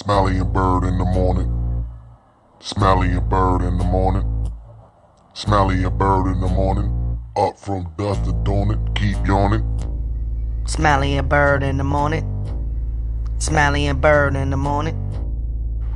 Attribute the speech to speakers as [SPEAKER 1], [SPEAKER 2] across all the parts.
[SPEAKER 1] Smiley and Byrd in the morning. Smiley and Byrd in the morning. Smiley and Byrd in the morning. Up from dusk to dawn it, keep yawning.
[SPEAKER 2] Smiley and Byrd in the morning. Smiley and Byrd in the morning.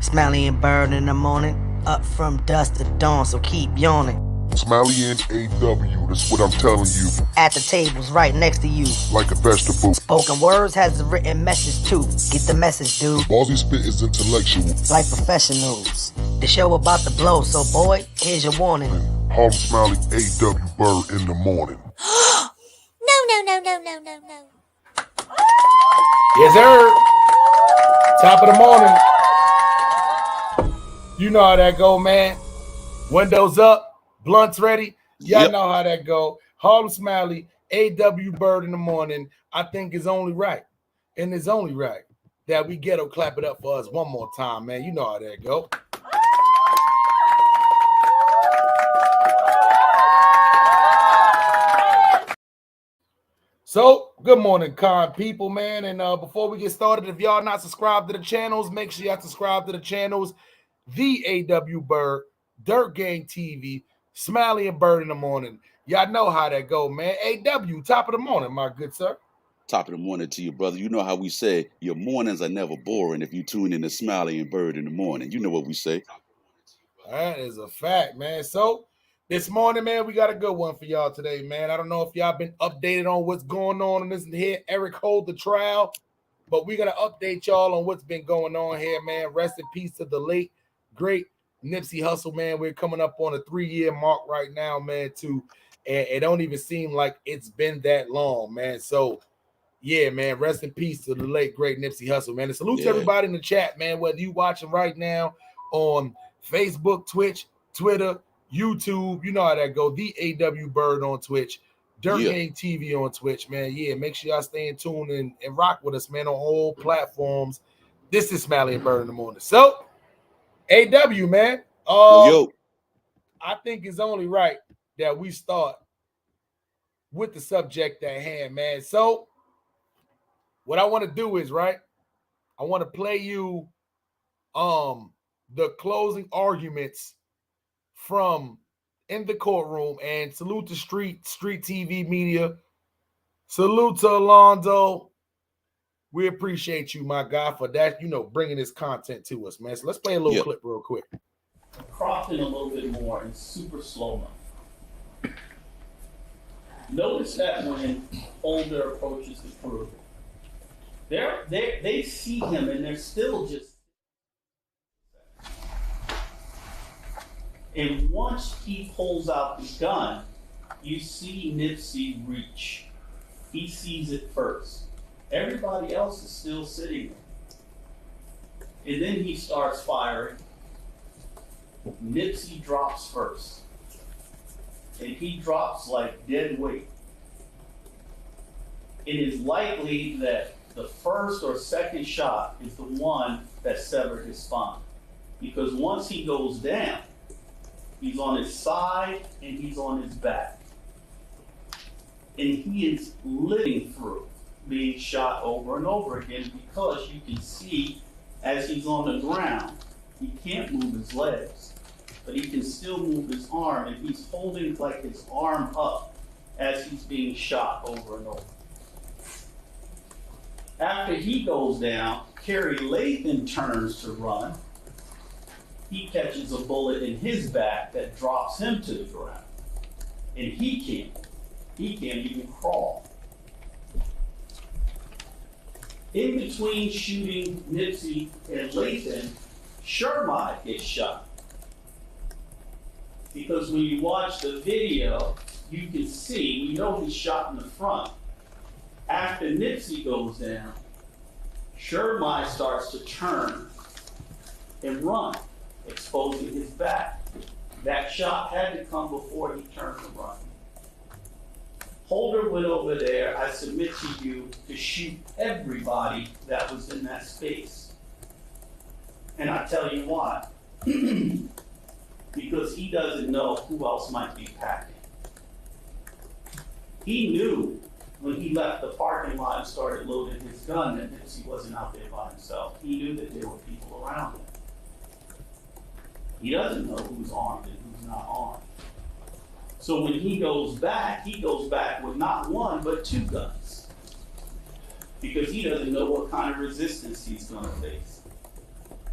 [SPEAKER 2] Smiley and Byrd in the morning. Up from dusk to dawn, so keep yawning.
[SPEAKER 1] Smiley and AW, that's what I'm telling you.
[SPEAKER 2] At the tables right next to you.
[SPEAKER 1] Like a vegetable.
[SPEAKER 2] Spoken words has a written message too. Get the message, dude.
[SPEAKER 1] The balls he spit is intellectual.
[SPEAKER 2] Like professionals. The show about to blow, so boy, here's your warning.
[SPEAKER 1] Harlem Smiley, AW Byrd in the morning.
[SPEAKER 3] No.
[SPEAKER 4] Yes, sir. Top of the morning. You know how that go, man. Windows up, blunts ready. Y'all know how that go. Harlem Smiley, AW Byrd in the morning. I think it's only right, and it's only right that we ghetto clap it up for us one more time, man. You know how that go. So, good morning, kind people, man. And before we get started, if y'all not subscribed to the channels, make sure y'all subscribe to the channels. The AW Byrd, Dirt Gang TV, Smiley and Byrd in the morning. Y'all know how that go, man. AW, top of the morning, my good sir.
[SPEAKER 5] Top of the morning to you, brother. You know how we say your mornings are never boring if you tune in to Smiley and Byrd in the morning. You know what we say.
[SPEAKER 4] That is a fact, man. So, this morning, man, we got a good one for y'all today, man. I don't know if y'all been updated on what's going on in this here Eric Holder trial, but we're going to update y'all on what's been going on here, man. Rest in peace to the late, great Nipsey Hussle, man. We're coming up on a 3-year mark right now, man, too. And it don't even seem like it's been that long, man. So, yeah, man, rest in peace to the late, great Nipsey Hussle, man. And salute to everybody in the chat, man, whether you watching right now on Facebook, Twitch, Twitter, YouTube, you know how that go. The AW Byrd on Twitch, Dirt Gang TV on Twitch, man. Yeah, make sure y'all stay in tune and rock with us, man, on all platforms. This is Smiley and Byrd in the morning. So, AW, man. I think it's only right that we start with the subject at hand, man. So, what I want to do is, right, I want to play you the closing arguments from in the courtroom, and salute to street TV media. Salute to Alonzo. We appreciate you, my guy, for that, you know, bringing this content to us, man. So let's play a little clip real quick.
[SPEAKER 6] Cropped in a little bit more in super slow-mo. Notice that when Holder approaches the crew, they see him and they're still just. And once he pulls out the gun, you see Nipsey reach. He sees it first. Everybody else is still sitting there. And then he starts firing. Nipsey drops first. And he drops like dead weight. It is likely that the first or second shot is the one that severed his spine. Because once he goes down, he's on his side and he's on his back. And he is living through being shot over and over again, because you can see as he's on the ground, he can't move his legs, but he can still move his arm, and he's holding like his arm up as he's being shot over and over. After he goes down, Kerry Lathan turns to run. He catches a bullet in his back that drops him to the ground. And he can't even crawl. In between shooting Nipsey and Lathan, Shermai gets shot. Because when you watch the video, you can see, we know he's shot in the front. After Nipsey goes down, Shermai starts to turn and run, exposing his back. That shot had to come before he turned to run. Holder went over there, I submit to you, to shoot everybody that was in that space. And I tell you why. Because he doesn't know who else might be packing. He knew when he left the parking lot and started loading his gun, that Nipsey wasn't out there by himself. He knew that there were people around him. He doesn't know who's armed and who's not armed. So when he goes back with not one, but 2 guns. Because he doesn't know what kind of resistance he's gonna face.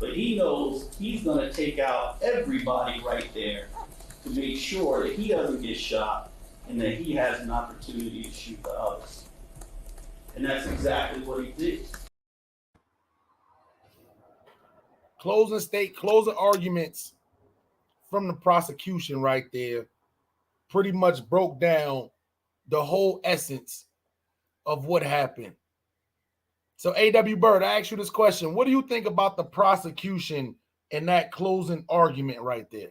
[SPEAKER 6] But he knows he's gonna take out everybody right there to make sure that he doesn't get shot and that he has an opportunity to shoot the others. And that's exactly what he did.
[SPEAKER 4] Closing arguments from the prosecution right there pretty much broke down the whole essence of what happened. So A.W. Byrd, I asked you this question. What do you think about the prosecution and that closing argument right there?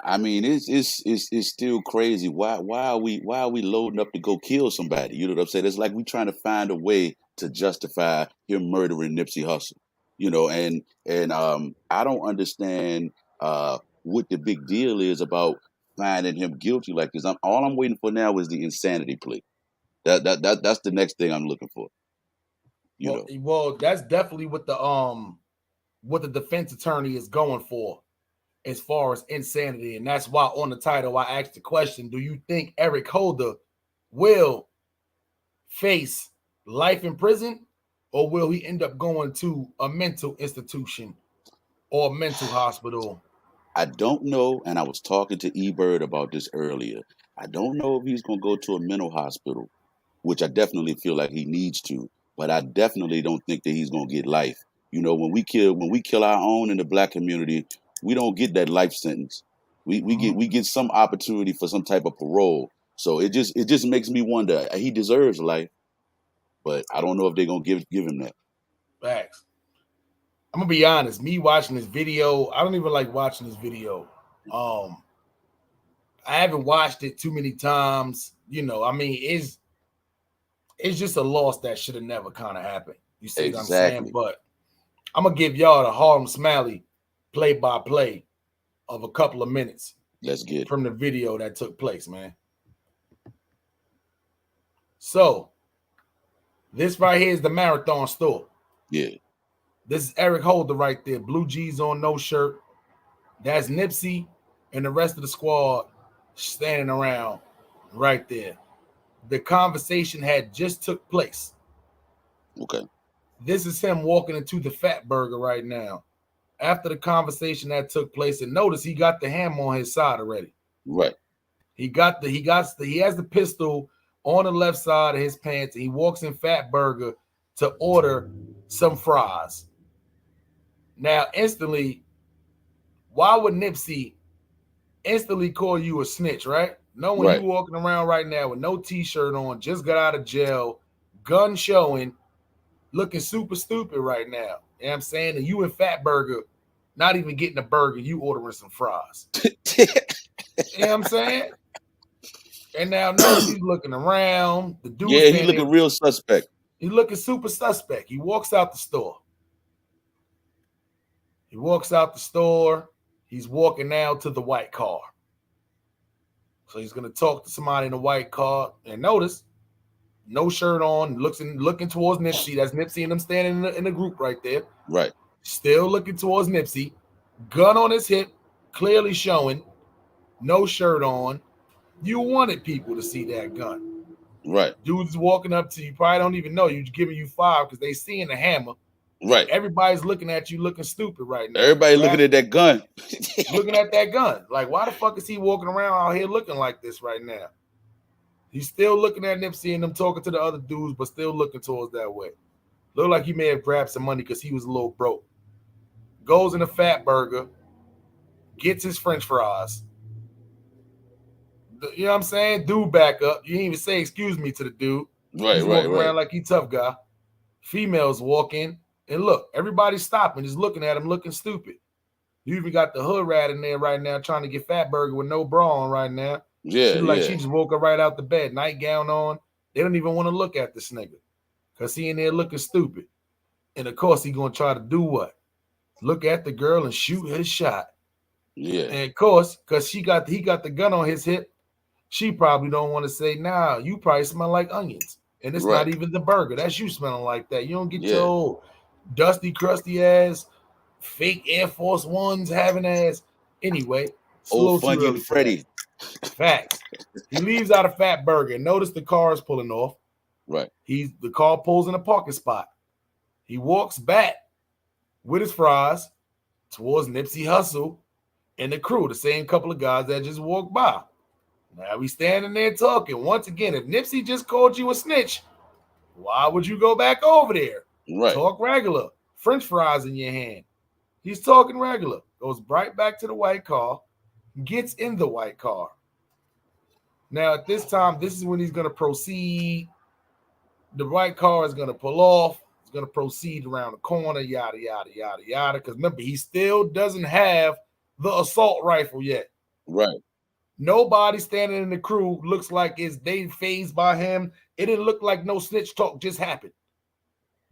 [SPEAKER 5] I mean, it's still crazy. Why are we loading up to go kill somebody? You know what I'm saying? It's like we trying to find a way to justify him murdering Nipsey Hussle. You know, and I don't understand what the big deal is about finding him guilty like this. All I'm waiting for now is the insanity plea. That's the next thing I'm looking for.
[SPEAKER 4] Well, that's definitely what the defense attorney is going for as far as insanity. And that's why on the title I asked the question, do you think Eric Holder will face life in prison, or will he end up going to a mental institution or a mental hospital?
[SPEAKER 5] I don't know, and I was talking to Byrd about this earlier. I don't know if he's going to go to a mental hospital, which I definitely feel like he needs to, but I definitely don't think that he's going to get life. You know, when we kill our own in the Black community, we don't get that life sentence. We get some opportunity for some type of parole. So it just makes me wonder. He deserves life, but I don't know if they're gonna give him that.
[SPEAKER 4] Facts. I'm gonna be honest. Me watching this video, I don't even like watching this video. I haven't watched it too many times. You know, I mean, it's just a loss that should have never kind of happened. You see what I'm saying? But I'm gonna give y'all the Harlem Smiley play-by-play of a couple of minutes.
[SPEAKER 5] Let's get
[SPEAKER 4] from the video that took place, man. So this right here is the Marathon store.
[SPEAKER 5] Yeah.
[SPEAKER 4] This is Eric Holder right there. Blue jeans on, no shirt. That's Nipsey and the rest of the squad standing around right there. The conversation had just took place.
[SPEAKER 5] Okay.
[SPEAKER 4] This is him walking into the Fat Burger right now. After the conversation that took place, and notice he got the hammer on his side already.
[SPEAKER 5] Right.
[SPEAKER 4] He has the pistol on the left side of his pants, and he walks in Fat Burger to order some fries. Now, instantly, why would Nipsey instantly call you a snitch, right? Knowing you walking around right now with no t-shirt on, just got out of jail, gun showing, looking super stupid right now. You know what I'm saying? And you in Fat Burger, not even getting a burger, you ordering some fries. You know what I'm saying? And now notice he's looking around. The dude,
[SPEAKER 5] he looking real suspect.
[SPEAKER 4] He's looking super suspect. He walks out the store. He's walking now to the white car. So he's gonna talk to somebody in the white car. And notice, no shirt on, looking towards Nipsey. That's Nipsey and them standing in the group right there.
[SPEAKER 5] Right.
[SPEAKER 4] Still looking towards Nipsey. Gun on his hip, clearly showing. No shirt on. You wanted people to see that gun.
[SPEAKER 5] Right.
[SPEAKER 4] Dude's walking up to you, probably don't even know you, giving you 5 because they seeing the hammer.
[SPEAKER 5] Right.
[SPEAKER 4] Everybody's looking at you looking stupid right now.
[SPEAKER 5] Everybody looking at that gun.
[SPEAKER 4] Looking at that gun. Like, why the fuck is he walking around out here looking like this right now? He's still looking at Nipsey and them talking to the other dudes, but still looking towards that way. Look like he may have grabbed some money because he was a little broke. Goes in a Fat Burger, gets his French fries. You know what I'm saying? Dude back up. You didn't even say excuse me to the dude.
[SPEAKER 5] Right,
[SPEAKER 4] He's walking around like he tough guy. Females walk in, and look, everybody's stopping, just looking at him, looking stupid. You even got the hood rat in there right now trying to get Fat Burger with no bra on right now.
[SPEAKER 5] Yeah,
[SPEAKER 4] she just woke up right out the bed, nightgown on. They don't even want to look at this nigga because he in there looking stupid. And of course, he gonna try to do what? Look at the girl and shoot his shot.
[SPEAKER 5] Yeah.
[SPEAKER 4] And of course, because he got the gun on his hip, She probably don't want to say, nah, you probably smell like onions. And it's not
[SPEAKER 5] Right.
[SPEAKER 4] even the burger. That's you smelling like that. You don't get
[SPEAKER 5] Yeah.
[SPEAKER 4] your old dusty, crusty ass, fake Air Force Ones having ass. Anyway, it's a
[SPEAKER 5] Old
[SPEAKER 4] little too
[SPEAKER 5] Funyun
[SPEAKER 4] early for that.
[SPEAKER 5] Freddy.
[SPEAKER 4] Facts. He leaves out a fat burger. Notice the car is pulling off.
[SPEAKER 5] Right.
[SPEAKER 4] The car pulls in a parking spot. He walks back with his fries towards Nipsey Hussle and the crew, the same couple of guys that just walked by. Now we standing there talking. Once again, if Nipsey just called you a snitch, why would you go back over there?
[SPEAKER 5] Right.
[SPEAKER 4] Talk regular. French fries in your hand. He's talking regular. Goes right back to the white car. Gets in the white car. Now at this time, this is when he's going to proceed. The white car is going to pull off. It's going to proceed around the corner, yada, yada, yada, yada. Because remember, he still doesn't have the assault rifle yet.
[SPEAKER 5] Right.
[SPEAKER 4] Nobody standing in the crew looks like they phased by him. It didn't look like no snitch talk just happened.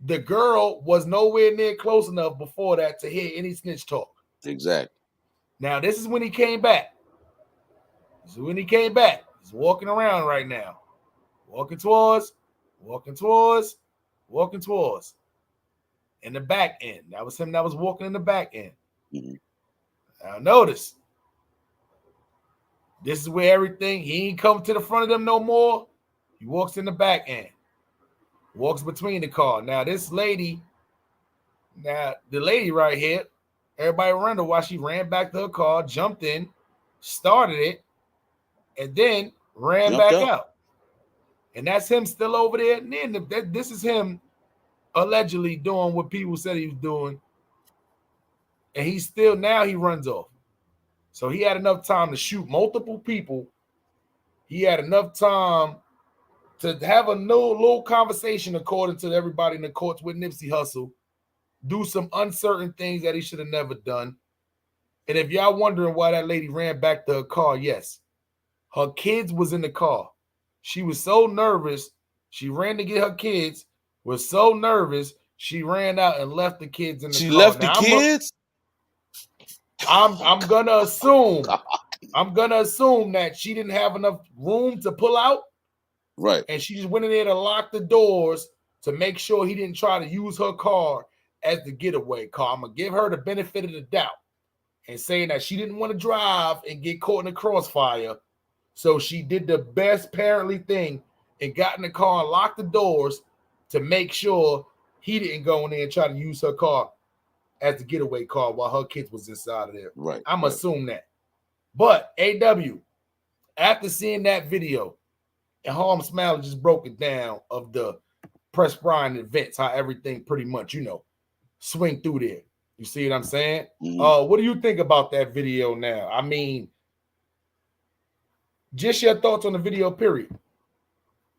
[SPEAKER 4] The girl was nowhere near close enough before that to hear any snitch talk.
[SPEAKER 5] Exactly.
[SPEAKER 4] Now, this is when he came back. He's walking around right now. Walking towards. In the back end. That was him that was walking in the back end.
[SPEAKER 5] Mm-hmm.
[SPEAKER 4] Now, notice. This is where everything, he ain't come to the front of them no more. He walks in the back end. Walks between the car. Now, the lady right here, everybody wonder why she ran back to her car, jumped in, started it, and then ran back out. And that's him still over there. And then this is him allegedly doing what people said he was doing. And now he runs off. So he had enough time to shoot multiple people. He had enough time to have a little conversation, according to everybody in the courts, with Nipsey Hussle, do some uncertain things that he should have never done. And if y'all wondering why that lady ran back to her car, yes, her kids was in the car. She was so nervous, she ran to get her kids, was so nervous, she ran out and left the kids in the car.
[SPEAKER 5] She left the kids?
[SPEAKER 4] I'm gonna assume that she didn't have enough room to pull out.
[SPEAKER 5] Right.
[SPEAKER 4] And she just went in there to lock the doors to make sure he didn't try to use her car as the getaway car. I'm going to give her the benefit of the doubt and saying that she didn't want to drive and get caught in the crossfire. So she did the best parently thing and got in the car and locked the doors to make sure he didn't go in there and try to use her car as the getaway car while her kids was inside of there.
[SPEAKER 5] Right.
[SPEAKER 4] I'm assuming that. But AW, after seeing that video, and Harm Smiley just broke it down of the Press Brian events, how everything pretty much, swing through there. You see what I'm saying?
[SPEAKER 5] Mm-hmm.
[SPEAKER 4] What do you think about that video now? I mean, just your thoughts on the video, period.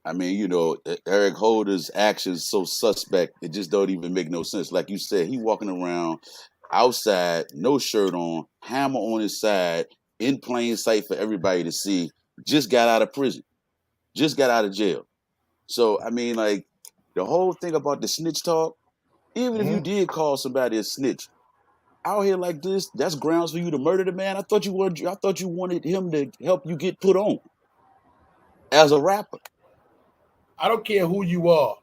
[SPEAKER 5] I mean, Eric Holder's actions so suspect, it just don't even make no sense. Like you said, he walking around outside, no shirt on, hammer on his side, in plain sight for everybody to see, just got out of prison. Just got out of jail. So, I mean, like, the whole thing about the snitch talk, even if you did call somebody a snitch, out here like this, that's grounds for you to murder the man. I thought you wanted him to help you get put on as a rapper.
[SPEAKER 4] I don't care who you are.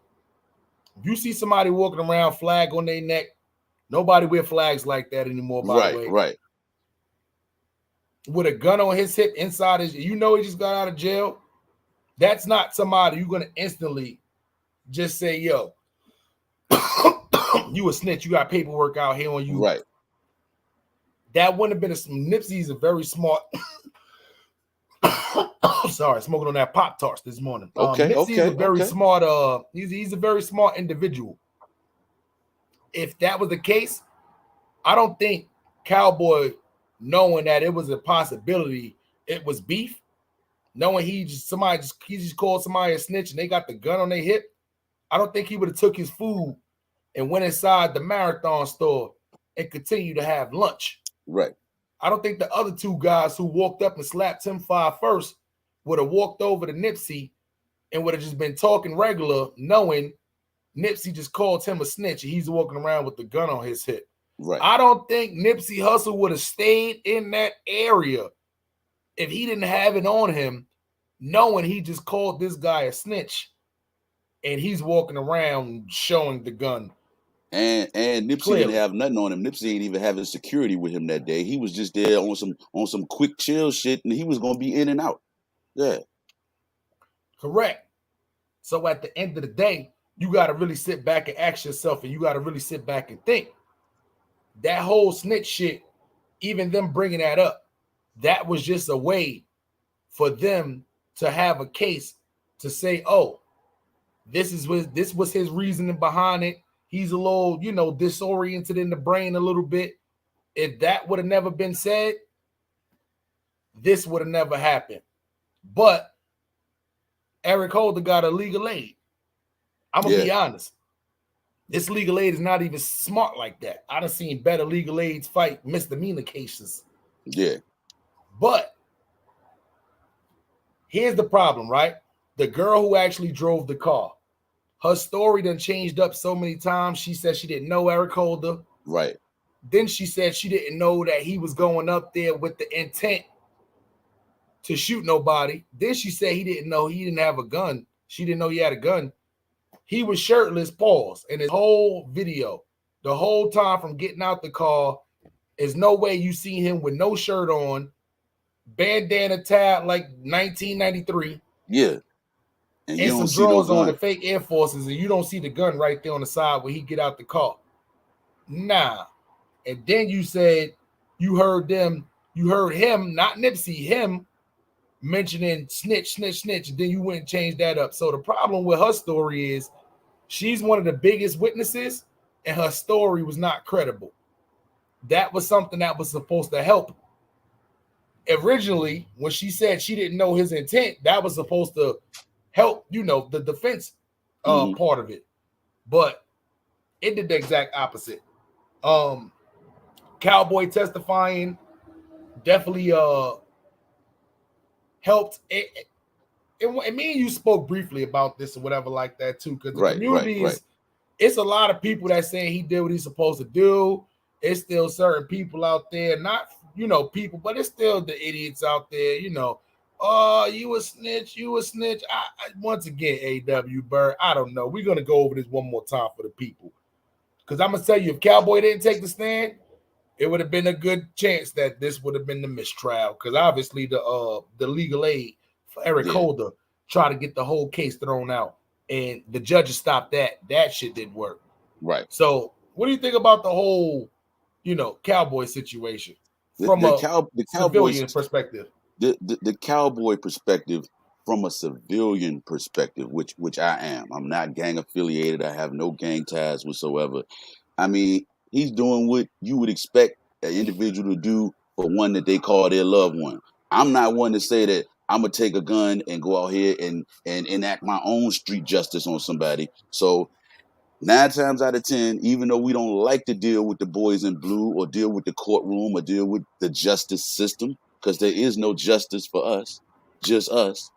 [SPEAKER 4] If you see somebody walking around, flag on their neck, nobody wear flags like that anymore, by the way.
[SPEAKER 5] Right.
[SPEAKER 4] With a gun on his hip inside he just got out of jail. That's not somebody you're going to instantly just say, yo, you a snitch. You got paperwork out here on you.
[SPEAKER 5] Right.
[SPEAKER 4] That wouldn't have been Nipsey's a very smart. Sorry, smoking on that Pop-Tarts this morning. Nipsey is a very smart. He's a very smart individual. If that was the case, I don't think Cowboy, knowing that it was a possibility, it was beef. Knowing he just called somebody a snitch and they got the gun on their hip, I don't think he would have took his food and went inside the Marathon store and continued to have lunch.
[SPEAKER 5] Right.
[SPEAKER 4] I don't think the other two guys who walked up and slapped him first would have walked over to Nipsey and would have just been talking regular, knowing Nipsey just called him a snitch and he's walking around with the gun on his hip.
[SPEAKER 5] Right.
[SPEAKER 4] I don't think Nipsey Hussle would have stayed in that area if he didn't have it on him knowing he just called this guy a snitch, and he's walking around showing the gun.
[SPEAKER 5] And Nipsey
[SPEAKER 4] Clearly.
[SPEAKER 5] didn't have nothing on him. Nipsey ain't even having security with him that day. He was just there on some quick chill shit, and he was gonna be in and out. Yeah.
[SPEAKER 4] Correct. So at the end of the day, you got to really sit back and ask yourself, and you got to really sit back and think. That whole snitch shit, even them bringing that up, that was just a way for them to have a case to say, oh, this was his reasoning behind it. He's a little, disoriented in the brain a little bit. If that would have never been said, this would have never happened. But Eric Holder got a legal aid. I'm going to be honest. This legal aid is not even smart like that. I done seen better legal aids fight misdemeanor cases.
[SPEAKER 5] Yeah.
[SPEAKER 4] But here's the problem, right? The girl who actually drove the car, her story done changed up so many times. She said she didn't know Eric Holder.
[SPEAKER 5] Right.
[SPEAKER 4] Then she said she didn't know that he was going up there with the intent to shoot nobody. Then she said he didn't know he didn't have a gun. She didn't know he had a gun. He was shirtless, pause. And his whole video, the whole time from getting out the car, is no way you see him with no shirt on, bandana tied like 1993.
[SPEAKER 5] Yeah. And you don't
[SPEAKER 4] some
[SPEAKER 5] see no
[SPEAKER 4] drawers on
[SPEAKER 5] gun.
[SPEAKER 4] the fake Air Forces, and you don't see the gun right there on the side where he get out the car. Nah. And then you said you heard him, not Nipsey, him mentioning snitch, snitch, snitch. And then you went and changed that up. So the problem with her story is she's one of the biggest witnesses, and her story was not credible. That was something that was supposed to help. Originally, when she said she didn't know his intent, that was supposed to help, the defense part of it. But it did the exact opposite. Cowboy testifying definitely helped. And me and you spoke briefly about this or whatever like that too, because the community is, it's a lot of people that saying he did what he's supposed to do. It's still certain people out there, not people, but it's still the idiots out there, oh, you a snitch. Once again, A.W. Byrd, I don't know. We're gonna go over this one more time for the people, because I'm gonna tell you, if Cowboy didn't take the stand, it would have been a good chance that this would have been the mistrial, because obviously the legal aid for Eric Holder tried to get the whole case thrown out, and the judges stopped that. That shit didn't work.
[SPEAKER 5] Right.
[SPEAKER 4] So what do you think about the whole, Cowboy situation from the civilian perspective?
[SPEAKER 5] The Cowboy perspective, from a civilian perspective, which I am. I'm not gang affiliated. I have no gang ties whatsoever. I mean, he's doing what you would expect an individual to do for one that they call their loved one. I'm not one to say that I'm gonna take a gun and go out here and enact my own street justice on somebody. So 9 times out of 10, even though we don't like to deal with the boys in blue or deal with the courtroom or deal with the justice system, because there is no justice for us, just us.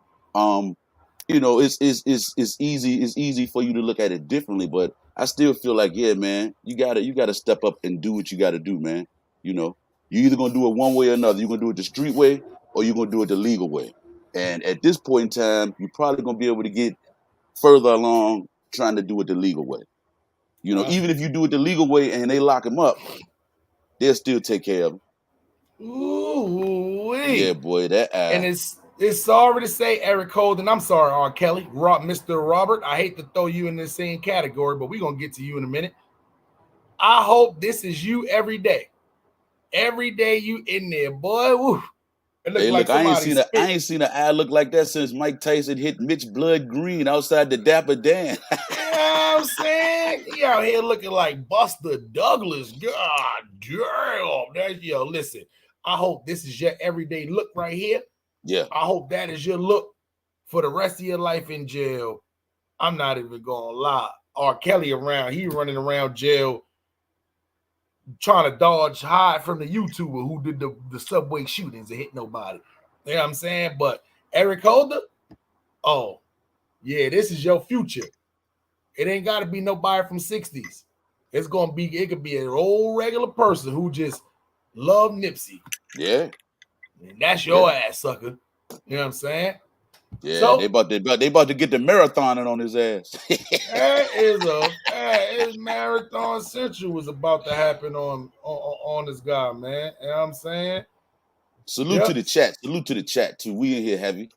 [SPEAKER 5] It's easy for you to look at it differently, but I still feel like, yeah, man, you gotta step up and do what you gotta do, man. You either gonna do it one way or another. You're gonna do it the street way or you're gonna do it the legal way. And at this point in time, you're probably gonna be able to get further along trying to do it the legal way. Even if you do it the legal way and they lock him up, they'll still take care of him.
[SPEAKER 4] Ooh,
[SPEAKER 5] yeah, boy, that
[SPEAKER 4] and it's sorry to say, Eric Holder, and I'm sorry, R. Kelly, Mr. Robert. I hate to throw you in the same category, but we're gonna get to you in a minute. I hope this is you every day. Every day you in there, boy. Woo.
[SPEAKER 5] Hey, look, I ain't seen an eye look like that since Mike Tyson hit Mitch Blood Green outside the Dapper Dan.
[SPEAKER 4] You know what I'm saying? He out here looking like Buster Douglas. God damn. Listen, I hope this is your everyday look right here.
[SPEAKER 5] Yeah.
[SPEAKER 4] I hope that is your look for the rest of your life in jail. I'm not even gonna lie. R. Kelly he running around jail trying to hide from the YouTuber who did the subway shootings and hit nobody. You know what I'm saying? But Eric Holder, oh, yeah, this is your future. It ain't got to be nobody from 60s. It could be an old regular person who just love Nipsey.
[SPEAKER 5] Yeah.
[SPEAKER 4] And that's your ass, sucker. You know what I'm saying?
[SPEAKER 5] Yeah,
[SPEAKER 4] So
[SPEAKER 5] they about to get the marathoning on his ass.
[SPEAKER 4] that is Marathon Central was about to happen on this guy, man. You know what I'm saying?
[SPEAKER 5] Salute to
[SPEAKER 4] Yep.
[SPEAKER 5] the chat. Salute to the chat too. We in here heavy.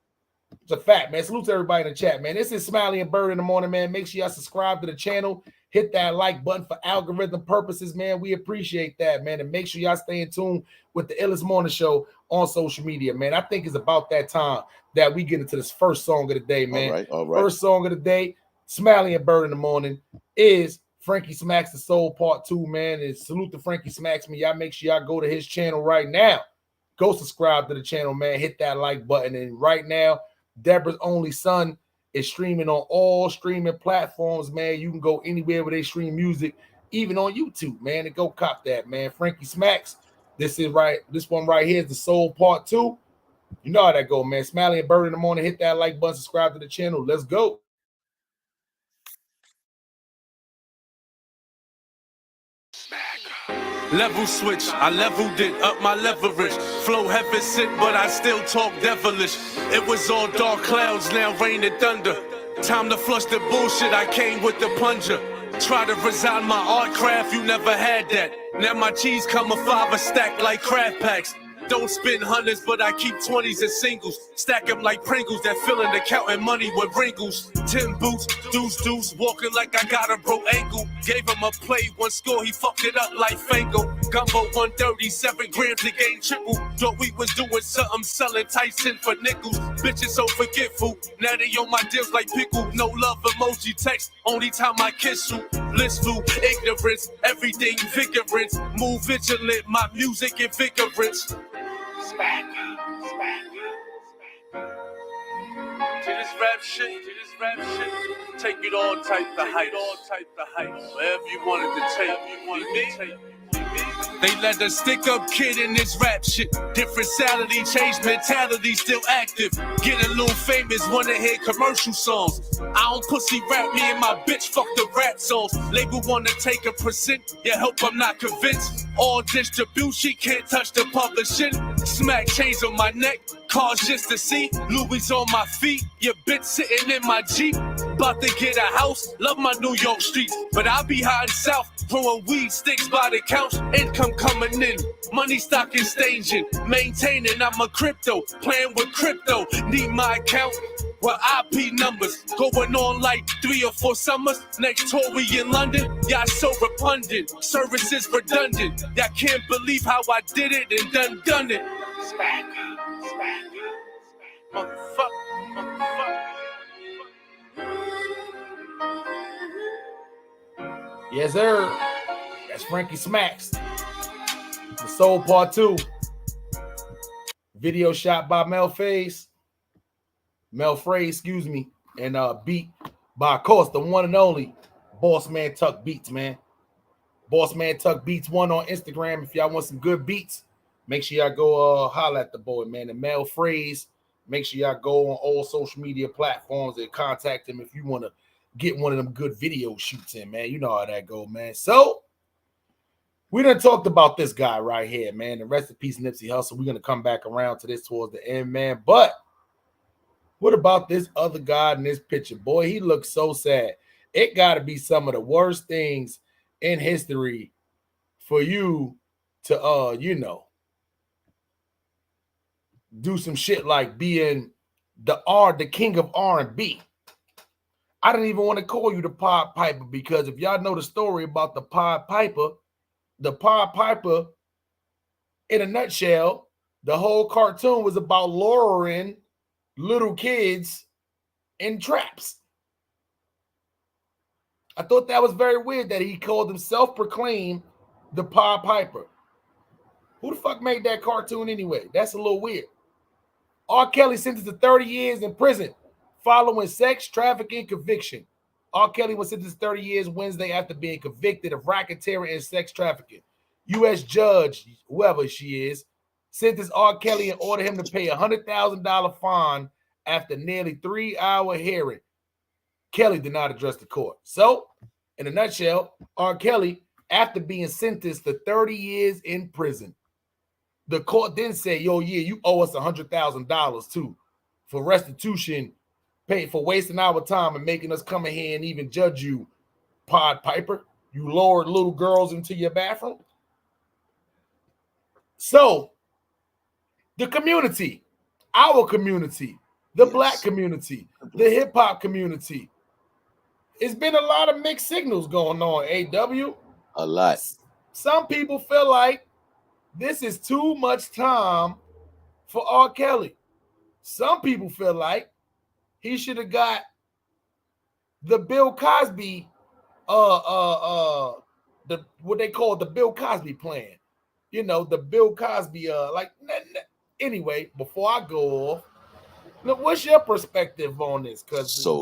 [SPEAKER 4] It's a fact, man. Salute to everybody in the chat, man. This is Smiley and Byrd in the morning, man. Make sure y'all subscribe to the channel. Hit that like button for algorithm purposes, man. We appreciate that, man. And make sure y'all stay in tune with the Illest Morning Show on social media, man. I think it's about that time that we get into this first song of the day, man.
[SPEAKER 5] All right.
[SPEAKER 4] First song of the day, Smiley and Byrd in the morning, is Frankie Smacks the Soul Part 2, man. And salute to Frankie Smacks, man. Y'all make sure y'all go to his channel right now. Go subscribe to the channel, man. Hit that like button. And right now, Deborah's Only Son is streaming on all streaming platforms, man. You can go anywhere where they stream music, even on YouTube, man, and go cop that, man. Frankie Smacks. This one right here is the Soul Part 2. You know how that go, man. Smiley and Byrd in the morning. Hit that like button, subscribe to the channel. Let's go.
[SPEAKER 3] Level switch, I leveled it, up my leverage. Flow heaven sent, but I still talk devilish. It was all dark clouds, now rain and thunder. Time to flush the bullshit, I came with the plunger. Try to resign my art craft, you never had that. Now my cheese come a 5 a stack like craft packs. Don't spend hundreds, but I keep 20s and singles. Stack them like Pringles that fill in the counting money with wrinkles. 10 boots, deuce, walking like I got a broke ankle. Gave him a play, 1 score, he fucked it up like Fango. Gumbo 137 grams to gain triple. Thought we was doing something, selling Tyson for nickels. Bitches so forgetful, now they on my deals like pickle. No love emoji text, only time I kiss you. Blissful, ignorance, everything vigorance. Move vigilant, my music invigorance. To this rap shit, take it all type the heights, wherever you wanted to take, They let the stick up kid in this rap shit. Different salary, change mentality, still active. Getting a little famous, wanna hear commercial songs. I don't pussy rap, me and my bitch fuck the rap songs. Label wanna take a %, yeah, hope I'm not convinced. All distribution, can't touch the publishing. Smack chains on my neck, cars just to see. Louis on my feet, your bitch sitting in my Jeep. About to get a house, love my New York streets. But I be hiding south, growing weed sticks by the couch. Income coming in, money stocking staging. Maintaining, I'm a crypto, playing with crypto. Need my account with IP numbers. Going on like 3 or 4 summers. Next tour we in London, y'all so repugnant. Services redundant, y'all can't believe how I did it and done it. Motherfucker.
[SPEAKER 4] Yes, sir. That's Frankie Smacks. The Soul Part 2. Video shot by Mel Frey, excuse me, and beat by, of course, the one and only Boss Man Tuck Beats, man. Boss Man Tuck Beats 1 on Instagram. If y'all want some good beats, make sure y'all go holler at the boy, man. And Mel Frey, make sure y'all go on all social media platforms and contact him if you want to get one of them good video shoots in, man. You know how that go, man. So we done talked about this guy right here, man. And rest in peace, Nipsey Hussle. We're going to come back around to this towards the end, man. But what about this other guy in this picture? Boy, he looks so sad. It got to be some of the worst things in history for you to, do some shit like being the king of R&B. I didn't even want to call you the Pied Piper because if y'all know the story about the Pied Piper, in a nutshell, the whole cartoon was about luring little kids in traps. I thought that was very weird that he called himself proclaimed the Pied Piper. Who the fuck made that cartoon anyway? That's a little weird. R. Kelly sentenced to 30 years in prison following sex trafficking conviction. R. Kelly was sentenced to 30 years Wednesday after being convicted of racketeering and sex trafficking. U.S. judge, whoever she is, sentenced R. Kelly and ordered him to pay a $100,000 fine after nearly 3-hour hearing. Kelly did not address the court. So, in a nutshell, R. Kelly, after being sentenced to 30 years in prison, the court then said, yo, yeah, you owe us $100,000 too for restitution, pay for wasting our time and making us come in here and even judge you, Pod Piper. You lured little girls into your bathroom. So, the community, our community, the black community, the hip hop community, it's been a lot of mixed signals going on, AW.
[SPEAKER 5] A lot.
[SPEAKER 4] Some people feel like this is too much time for R. Kelly. Some people feel like he should have got the Bill Cosby, the what they call the Bill Cosby plan. You know, the Bill Cosby, anyway, before I go off, look, what's your perspective on this?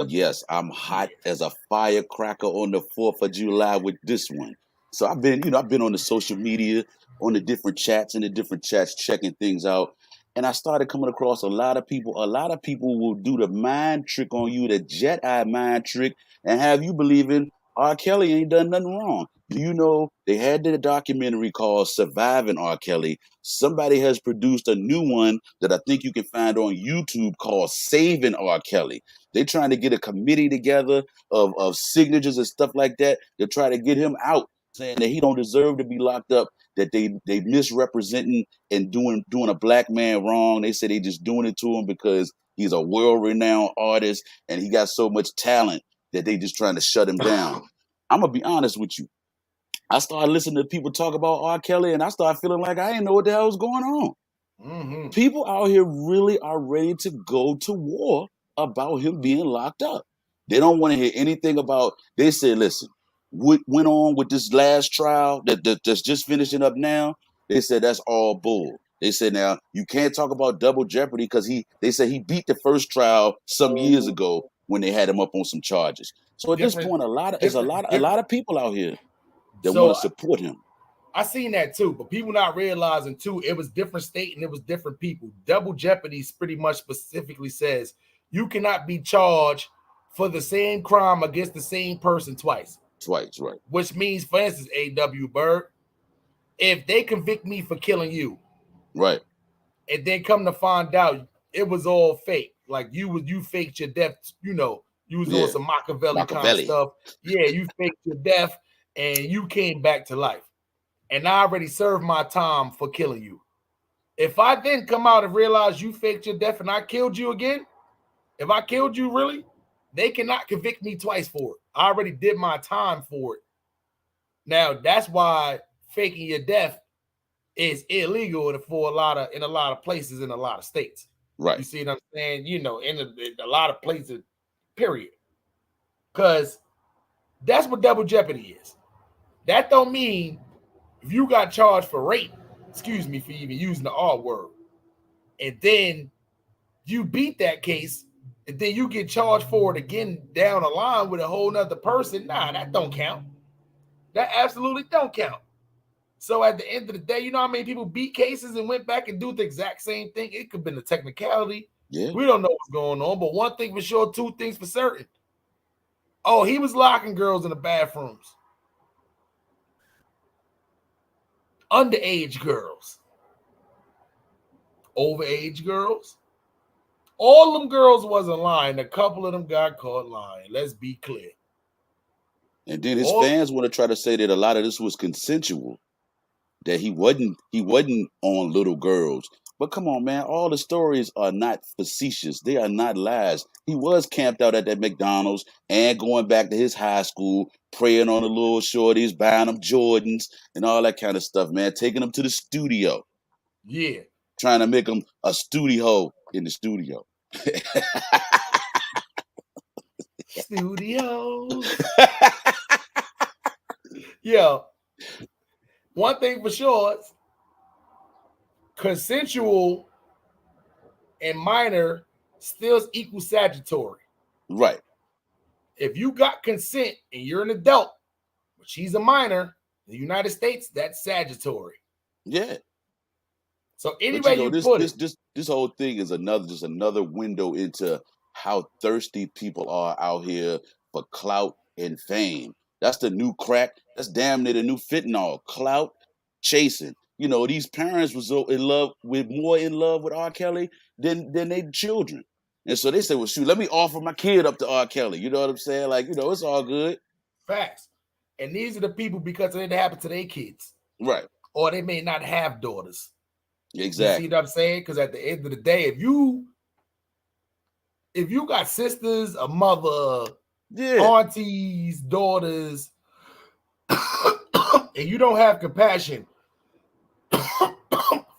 [SPEAKER 5] Yes, I'm hot as a firecracker on the 4th of July with this one. So I've been on the social media, on the different chats, checking things out. And I started coming across a lot of people. A lot of people will do the mind trick on you, the Jedi mind trick, and have you believing R. Kelly ain't done nothing wrong. Do you know they had the documentary called Surviving R. Kelly? Somebody has produced a new one that I think you can find on YouTube called Saving R. Kelly. They're trying to get a committee together of signatures and stuff like that to try to get him out, saying that he don't deserve to be locked up, that they misrepresenting and doing a black man wrong. They say they just doing it to him because he's a world-renowned artist and he got so much talent that they just trying to shut him down. I'm gonna be honest with you. I started listening to people talk about R. Kelly, and I started feeling like I didn't know what the hell was going on.
[SPEAKER 4] Mm-hmm.
[SPEAKER 5] People out here really are ready to go to war about him being locked up. They don't want to hear anything about. They said, listen, what went on with this last trial that's just finishing up now? They said that's all bull. They said now you can't talk about double jeopardy because they said he beat the first trial some years ago when they had him up on some charges. So at this point, a lot of people out here that want to support him.
[SPEAKER 4] I seen that too, but people not realizing too, it was different state and it was different people. Double jeopardy pretty much specifically says you cannot be charged for the same crime against the same person twice.
[SPEAKER 5] Twice, right.
[SPEAKER 4] Which means, for instance, A.W. Byrd, if they convict me for killing you,
[SPEAKER 5] right,
[SPEAKER 4] and then come to find out it was all fake, like you faked your death, you was doing some Machiavelli kind of stuff. Yeah, you faked your death and you came back to life. And I already served my time for killing you. If I then come out and realize you faked your death and I killed you again, if I killed you really, they cannot convict me twice for it. I already did my time for it. Now that's why faking your death is illegal in a lot of places in a lot of states.
[SPEAKER 5] Right.
[SPEAKER 4] You see what I'm saying? In a lot of places, period. Because that's what double jeopardy is. That don't mean if you got charged for rape, excuse me for even using the R word, and then you beat that case, and then you get charged for it again down the line with a whole nother person, that don't count. That absolutely don't count. So at the end of the day, you know how many people beat cases and went back and do the exact same thing? It could have been a technicality.
[SPEAKER 5] Yeah.
[SPEAKER 4] We don't know what's going on, but one thing for sure, two things for certain. Oh, he was locking girls in the bathrooms. Underage girls. Overage girls. All them girls wasn't lying. A couple of them got caught lying. Let's be clear.
[SPEAKER 5] And then his fans want to try to say that a lot of this was consensual, that he wasn't on little girls. But come on, man, all the stories are not facetious. They are not lies. He was camped out at that McDonald's and going back to his high school, preying on the little shorties, buying them Jordans and all that kind of stuff, man, taking them to the studio.
[SPEAKER 4] Yeah.
[SPEAKER 5] Trying to make them a studio in the studio.
[SPEAKER 4] Studio. Yeah. One thing for sure, consensual and minor still equals statutory.
[SPEAKER 5] Right.
[SPEAKER 4] If you got consent and you're an adult, but she's a minor, in the United States, that's statutory.
[SPEAKER 5] Yeah.
[SPEAKER 4] So anyway,
[SPEAKER 5] this whole thing is another window into how thirsty people are out here for clout and fame. That's the new crack. That's damn near the new fentanyl. Clout, chasing. These parents was more in love with R. Kelly than their children. And so they say, well, shoot, let me offer my kid up to R. Kelly. You know what I'm saying? Like, it's all good.
[SPEAKER 4] Facts. And these are the people, because it didn't happen to their kids.
[SPEAKER 5] Right.
[SPEAKER 4] Or they may not have daughters.
[SPEAKER 5] Exactly.
[SPEAKER 4] You see what I'm saying? Because at the end of the day, if you got sisters, a mother, aunties, daughters, and you don't have compassion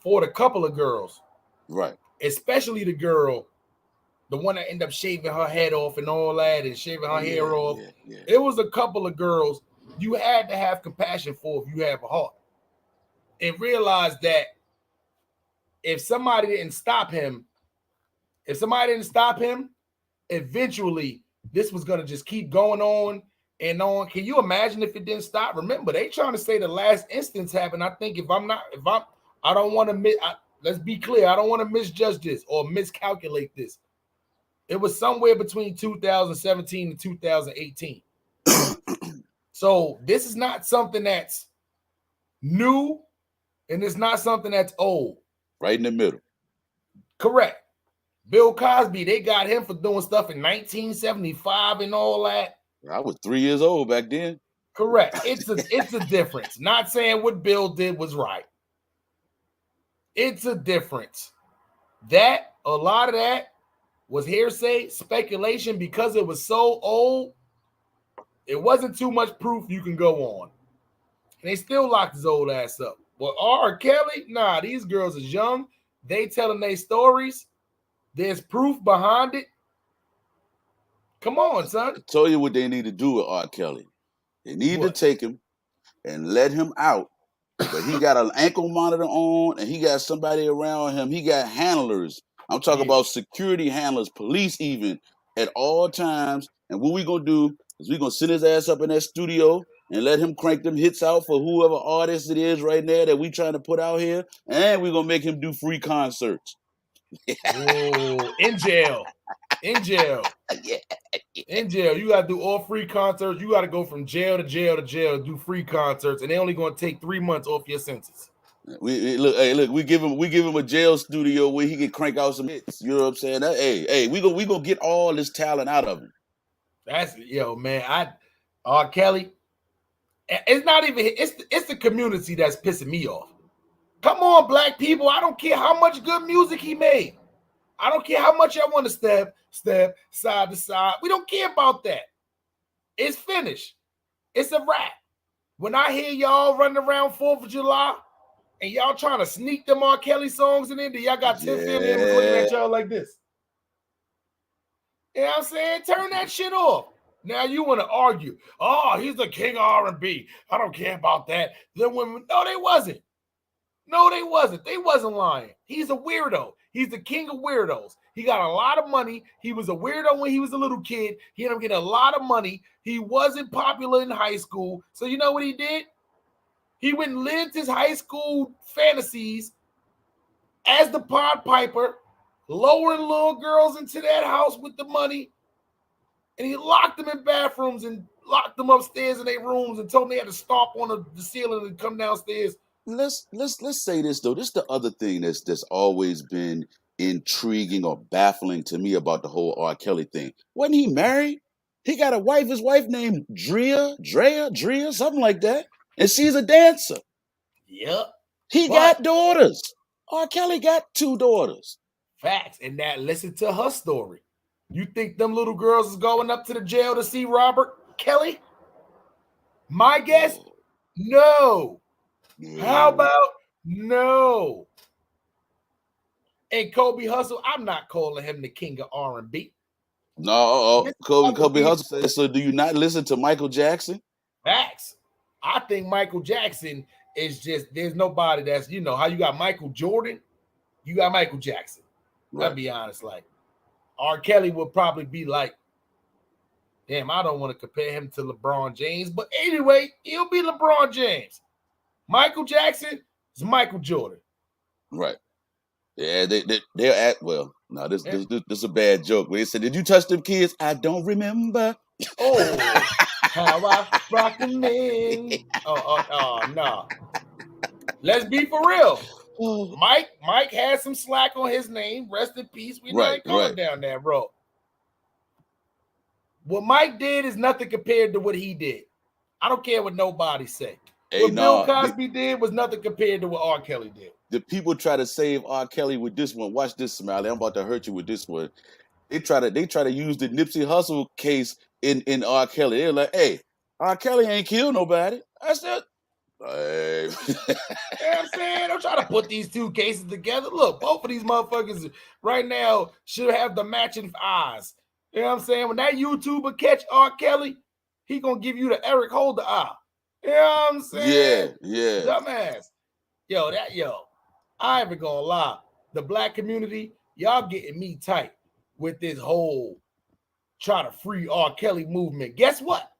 [SPEAKER 4] for the couple of girls,
[SPEAKER 5] right?
[SPEAKER 4] Especially the girl, the one that ended up shaving her head off and all that, and shaving her hair off.
[SPEAKER 5] Yeah.
[SPEAKER 4] It was a couple of girls you had to have compassion for if you have a heart, and realize that if somebody didn't stop him, eventually this was going to just keep going on and on. Can you imagine if it didn't stop? Remember, they trying to say the last instance happened. I think I don't want to let's be clear. I don't want to misjudge this or miscalculate this. It was somewhere between 2017 and 2018. So this is not something that's new, and it's not something that's old.
[SPEAKER 5] Right in the middle.
[SPEAKER 4] Correct. Bill Cosby, they got him for doing stuff in 1975 and all that.
[SPEAKER 5] I was 3 years old back then.
[SPEAKER 4] Correct. It's a difference. Not saying what Bill did was right. It's a difference. A lot of that was hearsay, speculation, because it was so old. It wasn't too much proof you can go on. And they still locked his old ass up. Well, R. Kelly, nah, these girls is young. They telling their stories. There's proof behind it. Come on, son.
[SPEAKER 5] I told you what they need to do with R. Kelly. They need to take him and let him out. But he got an ankle monitor on, and he got somebody around him. He got handlers. I'm talking about security handlers, police even, at all times. And what we going to do is we going to send his ass up in that studio and let him crank them hits out for whoever artist it is right now that we trying to put out here. And we're going to make him do free concerts.
[SPEAKER 4] Oh, in jail. In jail. In jail. You got to do all free concerts. You got to go from jail to jail to jail to do free concerts, and they're only going to take 3 months off your sentence.
[SPEAKER 5] We give him a jail studio where he can crank out some hits. You know what I'm saying? We gonna get all this talent out of him.
[SPEAKER 4] That's man. R. Kelly. It's not even. It's the community that's pissing me off. Come on, black people. I don't care how much good music he made. I don't care how much y'all want to step side to side. We don't care about that. It's finished. It's a wrap. When I hear y'all running around 4th of July and y'all trying to sneak them R. Kelly songs in there, y'all got 10 family members looking at y'all like this. You know what I'm saying? Turn that shit off. Now you want to argue. Oh, he's the king of R&B. I don't care about that. No, they wasn't. No, they wasn't. They wasn't lying. He's a weirdo. He's the king of weirdos. He got a lot of money. He was a weirdo when he was a little kid. He ended up getting a lot of money. He wasn't popular in high school. So you know what he did? He went and lived his high school fantasies as the Pied Piper, lowering little girls into that house with the money. And he locked them in bathrooms and locked them upstairs in their rooms and told them they had to stomp on the ceiling and come downstairs.
[SPEAKER 5] Let's say this though. This is the other thing that's always been intriguing or baffling to me about the whole R. Kelly thing. Wasn't he married? He got a wife. His wife named Drea, something like that, and she's a dancer.
[SPEAKER 4] Yep.
[SPEAKER 5] He got daughters. R. Kelly got 2 daughters.
[SPEAKER 4] Facts. And now listen to her story. You think them little girls is going up to the jail to see Robert Kelly? My guess, no. How about no? And Kobe Hustle, I'm not calling him the king of R&B.
[SPEAKER 5] No, Kobe Hustle says, so do you not listen to Michael Jackson?
[SPEAKER 4] Facts. I think Michael Jackson is just, there's nobody that's, how you got Michael Jordan, you got Michael Jackson. Right. I'll be honest, like, R. Kelly would probably be like, damn, I don't want to compare him to LeBron James, but anyway, he'll be LeBron James. Michael Jackson is Michael Jordan.
[SPEAKER 5] Right. Yeah, they're at, well, no, this is a bad joke. They said, did you touch them kids? I don't remember.
[SPEAKER 4] Oh, how I rock them in. Oh, no. Let's be for real. Mike had some slack on his name. Rest in peace. We not going down that road. What Mike did is nothing compared to what he did. I don't care what nobody say. What Bill Cosby did was nothing compared to what R. Kelly did.
[SPEAKER 5] The people try to save R. Kelly with this one. Watch this, Smiley. I'm about to hurt you with this one. They try to use the Nipsey Hussle case in R. Kelly. They're like, hey, R. Kelly ain't killed nobody. That's it. Hey.
[SPEAKER 4] You know what I'm saying? I'm trying to put these two cases together. Look, both of these motherfuckers right now should have the matching eyes. You know what I'm saying? When that YouTuber catch R. Kelly, he gonna give you the Eric Holder eye. You know what I'm saying?
[SPEAKER 5] Yeah.
[SPEAKER 4] Dumbass. Yo, I ain't even gonna lie. The black community, y'all getting me tight with this whole try to free R. Kelly movement. Guess what?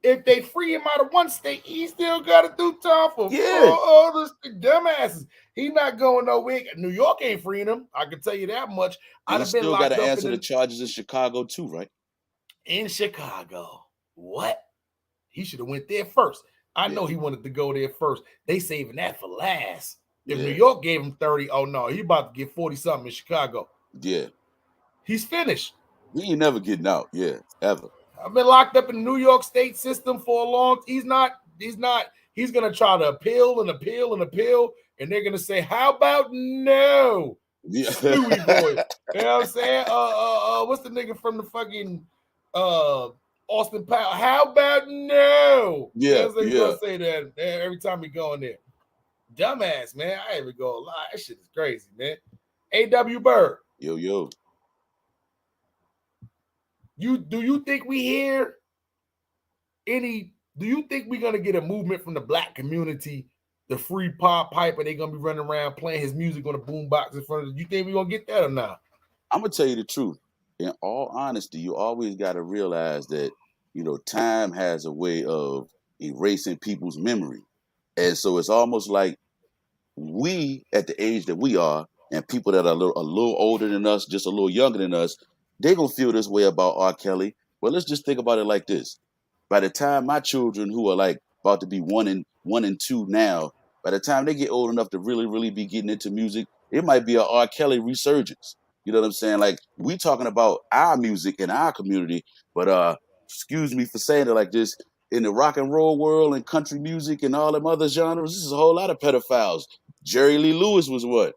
[SPEAKER 4] If they free him out of one state, he still got to do time for 4 other dumbasses. He not going nowhere. New York ain't freeing him. I can tell you that much.
[SPEAKER 5] He still got to answer the charges in Chicago too, right?
[SPEAKER 4] In Chicago. What? He should have went there first. I know he wanted to go there first. They saving that for last. If New York gave him 30, oh no, he about to get 40-something in Chicago.
[SPEAKER 5] Yeah.
[SPEAKER 4] He's finished.
[SPEAKER 5] He ain't never getting out, ever.
[SPEAKER 4] I've been locked up in the New York State system for a long. He's gonna try to appeal, and they're gonna say, how about no? Stewie boy. You know what I'm saying? What's the nigga from the fucking Austin Powell? How about no?
[SPEAKER 5] Yeah.
[SPEAKER 4] He's gonna say that every time we go in there. Dumbass, man. I ain't even gonna lie. That shit is crazy, man. A.W. Byrd.
[SPEAKER 5] Yo.
[SPEAKER 4] Do you think we hear any? Do you think we're gonna get a movement from the black community, the free pop pipe, and they're gonna be running around playing his music on a boombox in front of us? You think we're gonna get that or not?
[SPEAKER 5] I'm gonna tell you the truth. In all honesty, you always gotta realize that time has a way of erasing people's memory, and so it's almost like we, at the age that we are, and people that are a little older than us, just a little younger than us, they're going to feel this way about R. Kelly. Well, let's just think about it like this. By the time my children, who are like about to be 1 and 2 now, by the time they get old enough to really, really be getting into music, it might be a R. Kelly resurgence. You know what I'm saying? Like, we talking about our music in our community, but excuse me for saying it like this, in the rock and roll world and country music and all them other genres, this is a whole lot of pedophiles. Jerry Lee Lewis was what?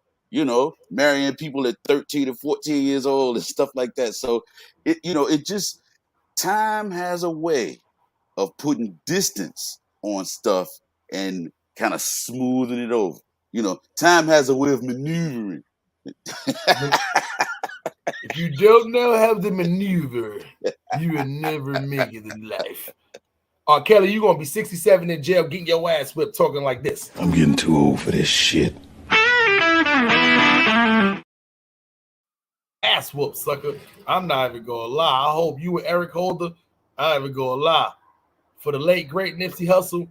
[SPEAKER 5] Marrying people at 13 and 14 years old and stuff like that. So, it just, time has a way of putting distance on stuff and kind of smoothing it over. Time has a way of maneuvering.
[SPEAKER 4] If you don't know how to maneuver, you will never make it in life. Kelly, you're going to be 67 in jail getting your ass whipped talking like this.
[SPEAKER 7] I'm getting too old for this shit.
[SPEAKER 4] Ass whoop, sucker. I'm not even gonna lie. I hope you and Eric Holder, I ain't even gonna lie. For the late great Nipsey Hussle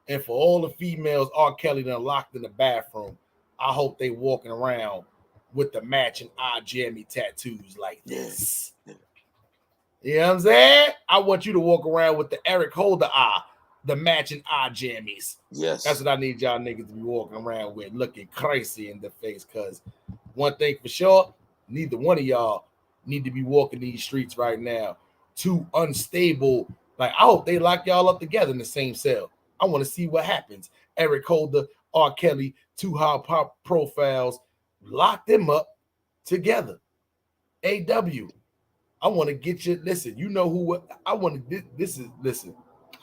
[SPEAKER 4] and for all the females R. Kelly done locked in the bathroom, I hope they walking around with the matching eye jammy tattoos like this. You know what I'm saying? I want you to walk around with the Eric Holder eye, the matching eye jammies.
[SPEAKER 5] Yes.
[SPEAKER 4] That's what I need y'all niggas to be walking around with, looking crazy in the face. Because one thing for sure, neither one of y'all need to be walking these streets right now. Too unstable. Like, I hope they lock y'all up together in the same cell. I want to see what happens. Eric Holder, R. Kelly, 2 high pop profiles, lock them up together. A.W., I want to get you. Listen, you know who I want to. Listen.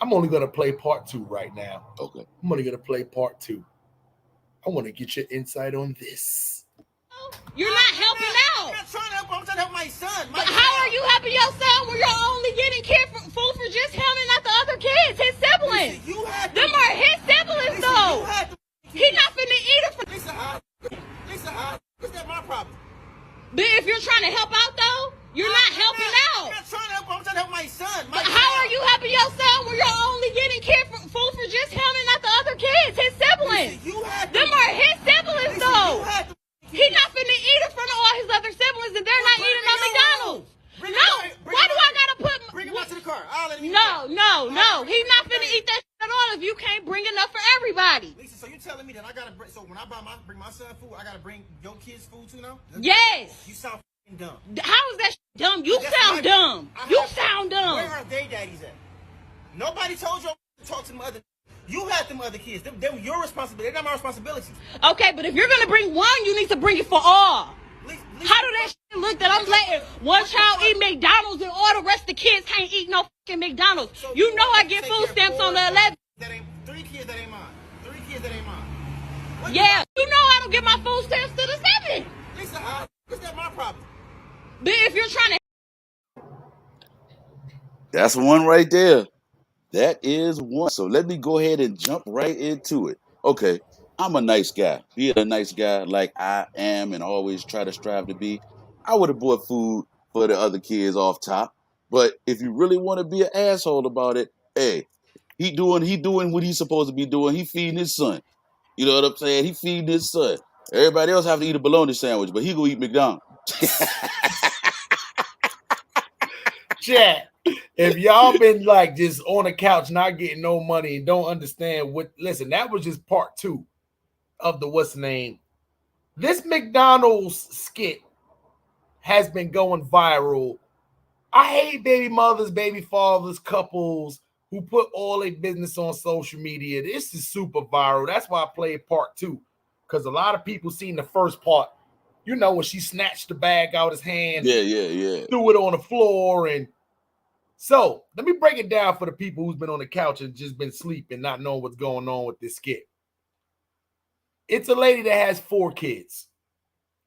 [SPEAKER 4] I'm only gonna play part 2 right now.
[SPEAKER 5] Okay.
[SPEAKER 4] I'm only gonna play part 2. I want to get your insight on this.
[SPEAKER 8] You're not helping out.
[SPEAKER 9] I'm not trying to help. I'm trying to help my son.
[SPEAKER 8] But how are you helping your son when you're only getting food for just him and not the other kids, his siblings?
[SPEAKER 9] Listen,
[SPEAKER 8] them are his siblings, though. He not finna eat it for.
[SPEAKER 9] Lisa, is that my problem?
[SPEAKER 8] But if you're trying to help out, though, you're not helping out.
[SPEAKER 9] I'm not trying to help. I'm trying to help my son.
[SPEAKER 8] But how are you helping your son when you're only getting food for just him and not the other kids, his siblings?
[SPEAKER 9] Listen,
[SPEAKER 8] them are his siblings, though. He not finna eat in front of all his other siblings, and they're not eating on McDonald's. Why do I gotta put?
[SPEAKER 9] Bring him out to the car. I'll let him eat
[SPEAKER 8] No. He's not finna eat that shit at all if you can't bring enough for everybody.
[SPEAKER 9] Lisa, so you telling me that I gotta bring? So when I bring my son food, I gotta bring your kids food too now?
[SPEAKER 8] Yes.
[SPEAKER 9] You sound dumb.
[SPEAKER 8] How is that dumb? You
[SPEAKER 9] That's
[SPEAKER 8] sound dumb. You sound dumb.
[SPEAKER 9] Where are they daddies at? Nobody told you to talk to them other. You had them other kids. They were your responsibility. They're not my responsibility.
[SPEAKER 8] Okay, but if you're gonna bring one, you need to bring it for all. How do that shit look that I'm letting one child eat McDonald's and all the rest of the kids can't eat no fucking McDonald's?
[SPEAKER 9] So
[SPEAKER 8] you know I
[SPEAKER 9] take
[SPEAKER 8] get
[SPEAKER 9] care
[SPEAKER 8] food
[SPEAKER 9] of
[SPEAKER 8] stamps on the
[SPEAKER 9] 4
[SPEAKER 8] 11th.
[SPEAKER 9] That ain't 3 kids that ain't mine. 3 kids that ain't mine. What
[SPEAKER 8] Yeah, you know I don't get my food stamps to the 7th.
[SPEAKER 9] Lisa, how is that my problem?
[SPEAKER 8] But if you're trying to,
[SPEAKER 5] That's one right there. That is one. So let me go ahead and jump right into it. Okay, I'm a nice guy. Being a nice guy like I am and always try to strive to be, I would have bought food for the other kids off top. But if you really want to be an asshole about it, hey, he doing what he's supposed to be doing. He feeding his son. You know what I'm saying? He feeding his son. Everybody else have to eat a bologna sandwich, but he go eat McDonald's.
[SPEAKER 4] Chat. If y'all been like just on the couch, not getting no money and don't understand what, listen, that was just part 2 of the what's the name. This McDonald's skit has been going viral. I hate baby mothers, baby fathers, couples who put all their business on social media. This is super viral. That's why I played part 2, because a lot of people seen the first part. You know, when she snatched the bag out of his hand,
[SPEAKER 5] Yeah.
[SPEAKER 4] threw it on the floor. And so let me break it down for the people who's been on the couch and just been sleeping, not knowing what's going on with this skit. It's a lady that has 4 kids.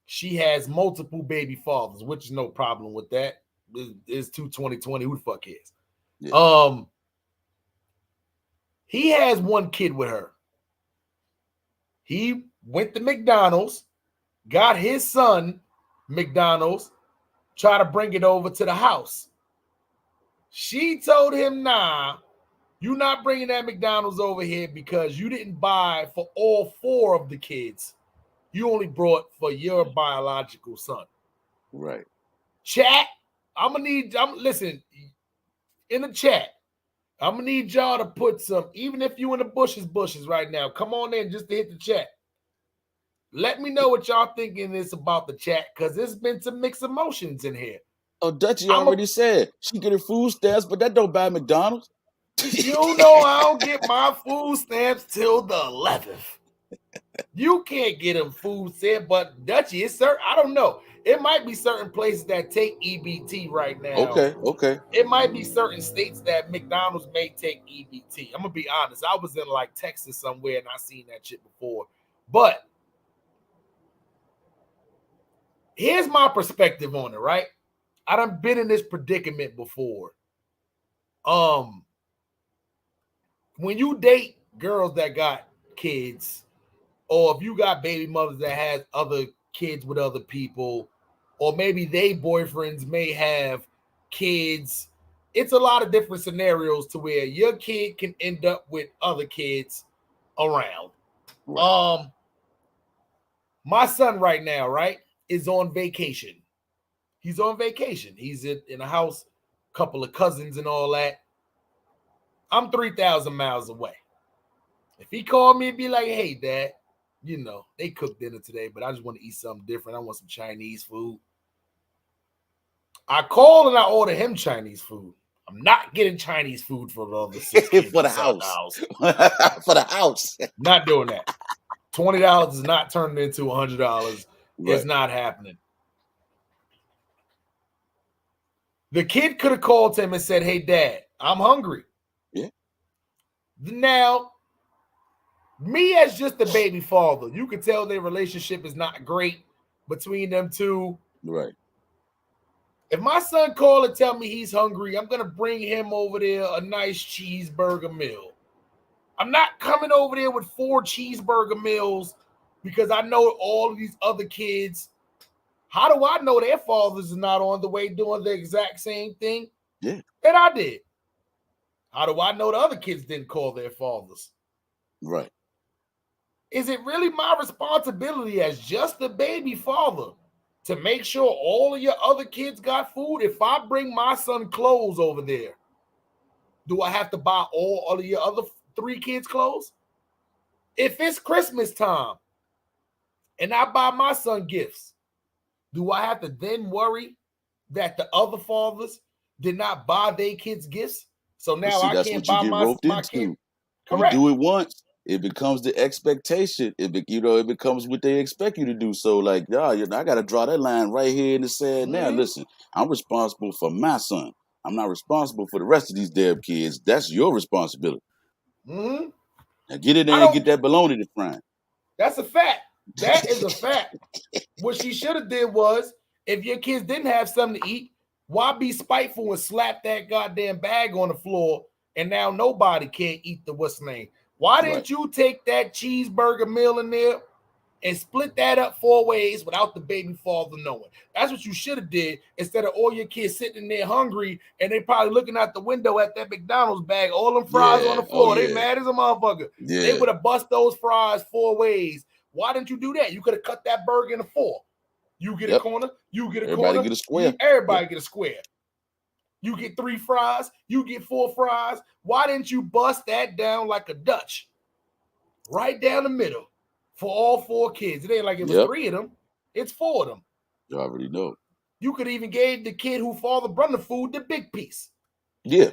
[SPEAKER 4] She has multiple baby fathers, which is no problem with that. It's 2020. Who the fuck cares? Yeah. He has 1 kid with her. He went to McDonald's, got his son McDonald's, try to bring it over to the house. She told him, nah, you're not bringing that McDonald's over here because you didn't buy for all 4 of the kids. You only brought for your biological son.
[SPEAKER 5] Right.
[SPEAKER 4] Chat, listen, in the chat, I'm going to need y'all to put some, even if you in the bushes right now, come on in just to hit the chat. Let me know what y'all thinking is about the chat, because there's been some mixed emotions in here.
[SPEAKER 5] Oh, Dutchie already said she get her food stamps, but that don't buy McDonald's.
[SPEAKER 4] You know I don't get my food stamps till the 11th. You can't get them food stamps, but Dutchie, it's certain. I don't know. It might be certain places that take EBT right now.
[SPEAKER 5] Okay.
[SPEAKER 4] It might be certain states that McDonald's may take EBT. I'm gonna be honest. I was in like Texas somewhere and I seen that shit before. But here's my perspective on it, right? I done been in this predicament before. When you date girls that got kids, or if you got baby mothers that has other kids with other people, or maybe they boyfriends may have kids, it's a lot of different scenarios to where your kid can end up with other kids around. Right. My son right now, right, is on vacation. He's on vacation. He's in a house, couple of cousins and all that. I'm 3,000 miles away. If he called me and be like, hey, Dad, you know, they cooked dinner today, but I just want to eat something different. I want some Chinese food. I call and I order him Chinese food. I'm not getting Chinese food for the other 6 kids
[SPEAKER 5] for the house. For the house.
[SPEAKER 4] Not doing that. $20 is not turning into $100. Right. It's not happening. The kid could have called him and said, hey, Dad, I'm hungry.
[SPEAKER 5] Yeah.
[SPEAKER 4] Now, me as just a baby father, you can tell their relationship is not great between them two.
[SPEAKER 5] Right.
[SPEAKER 4] If my son called and tell me he's hungry, I'm going to bring him over there a nice cheeseburger meal. I'm not coming over there with 4 cheeseburger meals because I know all of these other kids. How do I know their fathers are not on the way doing the exact same thing that I did? How do I know the other kids didn't call their fathers?
[SPEAKER 5] Right.
[SPEAKER 4] Is it really my responsibility as just a baby father to make sure all of your other kids got food? If I bring my son clothes over there, do I have to buy all of your other 3 kids clothes? If it's Christmas time and I buy my son gifts, do I have to then worry that the other fathers did not buy their kids gifts? So
[SPEAKER 5] But
[SPEAKER 4] now
[SPEAKER 5] see,
[SPEAKER 4] I
[SPEAKER 5] that's
[SPEAKER 4] can't
[SPEAKER 5] what you
[SPEAKER 4] buy
[SPEAKER 5] get roped
[SPEAKER 4] my kid.
[SPEAKER 5] into. You
[SPEAKER 4] Correct.
[SPEAKER 5] do it once, it becomes the expectation. It becomes what they expect you to do. So like, I got to draw that line right here in the sand. Now, listen, I'm responsible for my son. I'm not responsible for the rest of these damn kids. That's your responsibility.
[SPEAKER 4] Mm-hmm.
[SPEAKER 5] Now get in there and get that bologna to fry.
[SPEAKER 4] That's a fact. That is a fact. What she should have did was, if your kids didn't have something to eat, why be spiteful and slap that goddamn bag on the floor and now nobody can't eat the what's name? Why didn't you take that cheeseburger meal in there and split that up 4 ways without the baby father knowing? That's what you should have did, instead of all your kids sitting there hungry and they probably looking out the window at that McDonald's bag, all them fries on the floor. They mad as a motherfucker. They would have bust those fries 4 ways. Why didn't you do that? You could have cut that burger into 4. You get a corner, you get a
[SPEAKER 5] Everybody
[SPEAKER 4] corner,
[SPEAKER 5] get a square.
[SPEAKER 4] Everybody get a square. You get 3 fries, you get 4 fries. Why didn't you bust that down like a Dutch? Right down the middle for all 4 kids. It ain't like it was 3 of them. It's 4 of them.
[SPEAKER 5] You already know.
[SPEAKER 4] You could even gave the kid who father brought the food the big piece.
[SPEAKER 5] Yeah.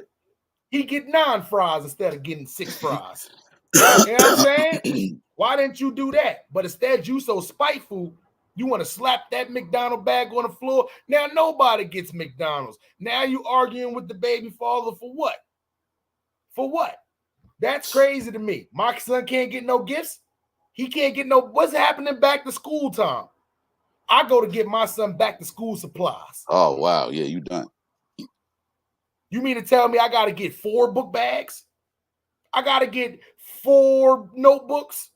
[SPEAKER 4] He get 9 fries instead of getting 6 fries. You know what I'm saying? Why didn't you do that? But instead, you so spiteful, you want to slap that McDonald's bag on the floor. Now nobody gets McDonald's. Now you arguing with the baby father for what? For what? That's crazy to me. My son can't get no gifts. He can't get no. What's happening back to school time? I go to get my son back to school supplies.
[SPEAKER 5] Oh wow, yeah, you done.
[SPEAKER 4] You mean to tell me I got to get 4 book bags? I got to get 4 notebooks.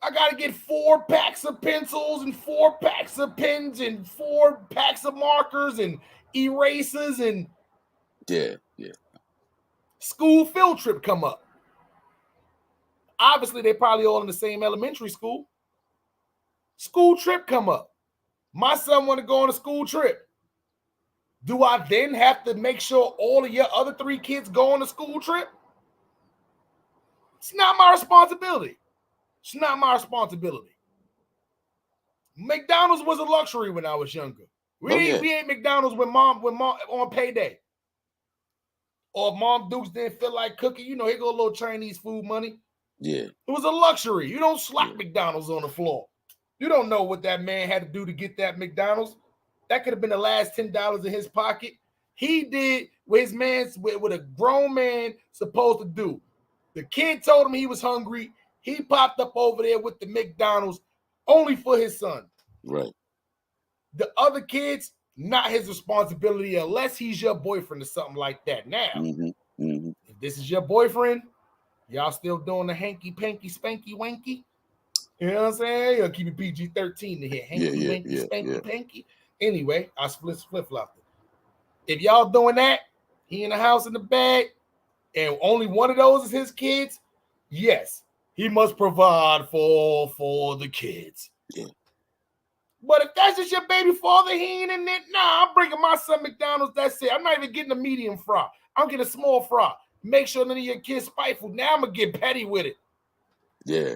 [SPEAKER 4] I got to get 4 packs of pencils and 4 packs of pens and 4 packs of markers and erasers and
[SPEAKER 5] yeah.
[SPEAKER 4] School field trip come up. Obviously, they probably all in the same elementary school. School trip come up. My son want to go on a school trip. Do I then have to make sure all of your other 3 kids go on a school trip? It's not my responsibility. It's not my responsibility. McDonald's was a luxury when I was younger. We ate McDonald's with mom on payday. Or if Mom Dukes didn't feel like cooking, here go a little Chinese food money.
[SPEAKER 5] Yeah.
[SPEAKER 4] It was a luxury. You don't slap McDonald's on the floor. You don't know what that man had to do to get that McDonald's. That could have been the last $10 in his pocket. He did what his man's what a grown man supposed to do. The kid told him he was hungry. He popped up over there with the McDonald's only for his son.
[SPEAKER 5] Right.
[SPEAKER 4] The other kids, not his responsibility unless he's your boyfriend or something like that. Now, if this is your boyfriend, y'all still doing the hanky panky spanky wanky. You know what I'm saying? You'll keep it PG-13 in here. Hanky wanky spanky panky. Anyway, I flip-flopped it. If y'all doing that, he in the house in the bag, and only one of those is his kids, yes, he must provide for the kids.
[SPEAKER 5] Yeah.
[SPEAKER 4] But if that's just your baby father, he ain't in it. Nah, I'm bringing my son McDonald's. That's it. I'm not even getting a medium fry. I'm getting a small fry. Make sure none of your kids spiteful. Now I'm going to get petty with it.
[SPEAKER 5] Yeah.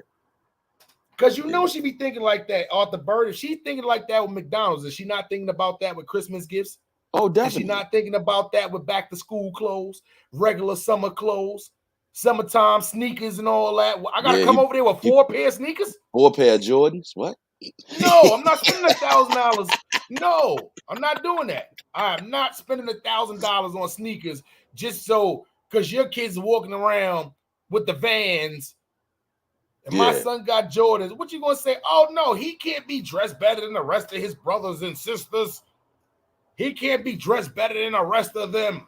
[SPEAKER 4] Because you know she be thinking like that, Arthur Byrd. If she's thinking like that with McDonald's, is she not thinking about that with Christmas gifts?
[SPEAKER 5] Oh, definitely.
[SPEAKER 4] Is she not thinking about that with back to school clothes, regular summer clothes, summertime sneakers and all that? I got to come over there with 4 pair of sneakers?
[SPEAKER 5] 4 pair of Jordans? What?
[SPEAKER 4] No, I'm not spending $1,000. No, I'm not doing that. I'm not spending $1,000 on sneakers just so because your kids are walking around with the Vans and my son got Jordans. What you gonna say? Oh no, he can't be dressed better than the rest of his brothers and sisters. He can't be dressed better than the rest of them.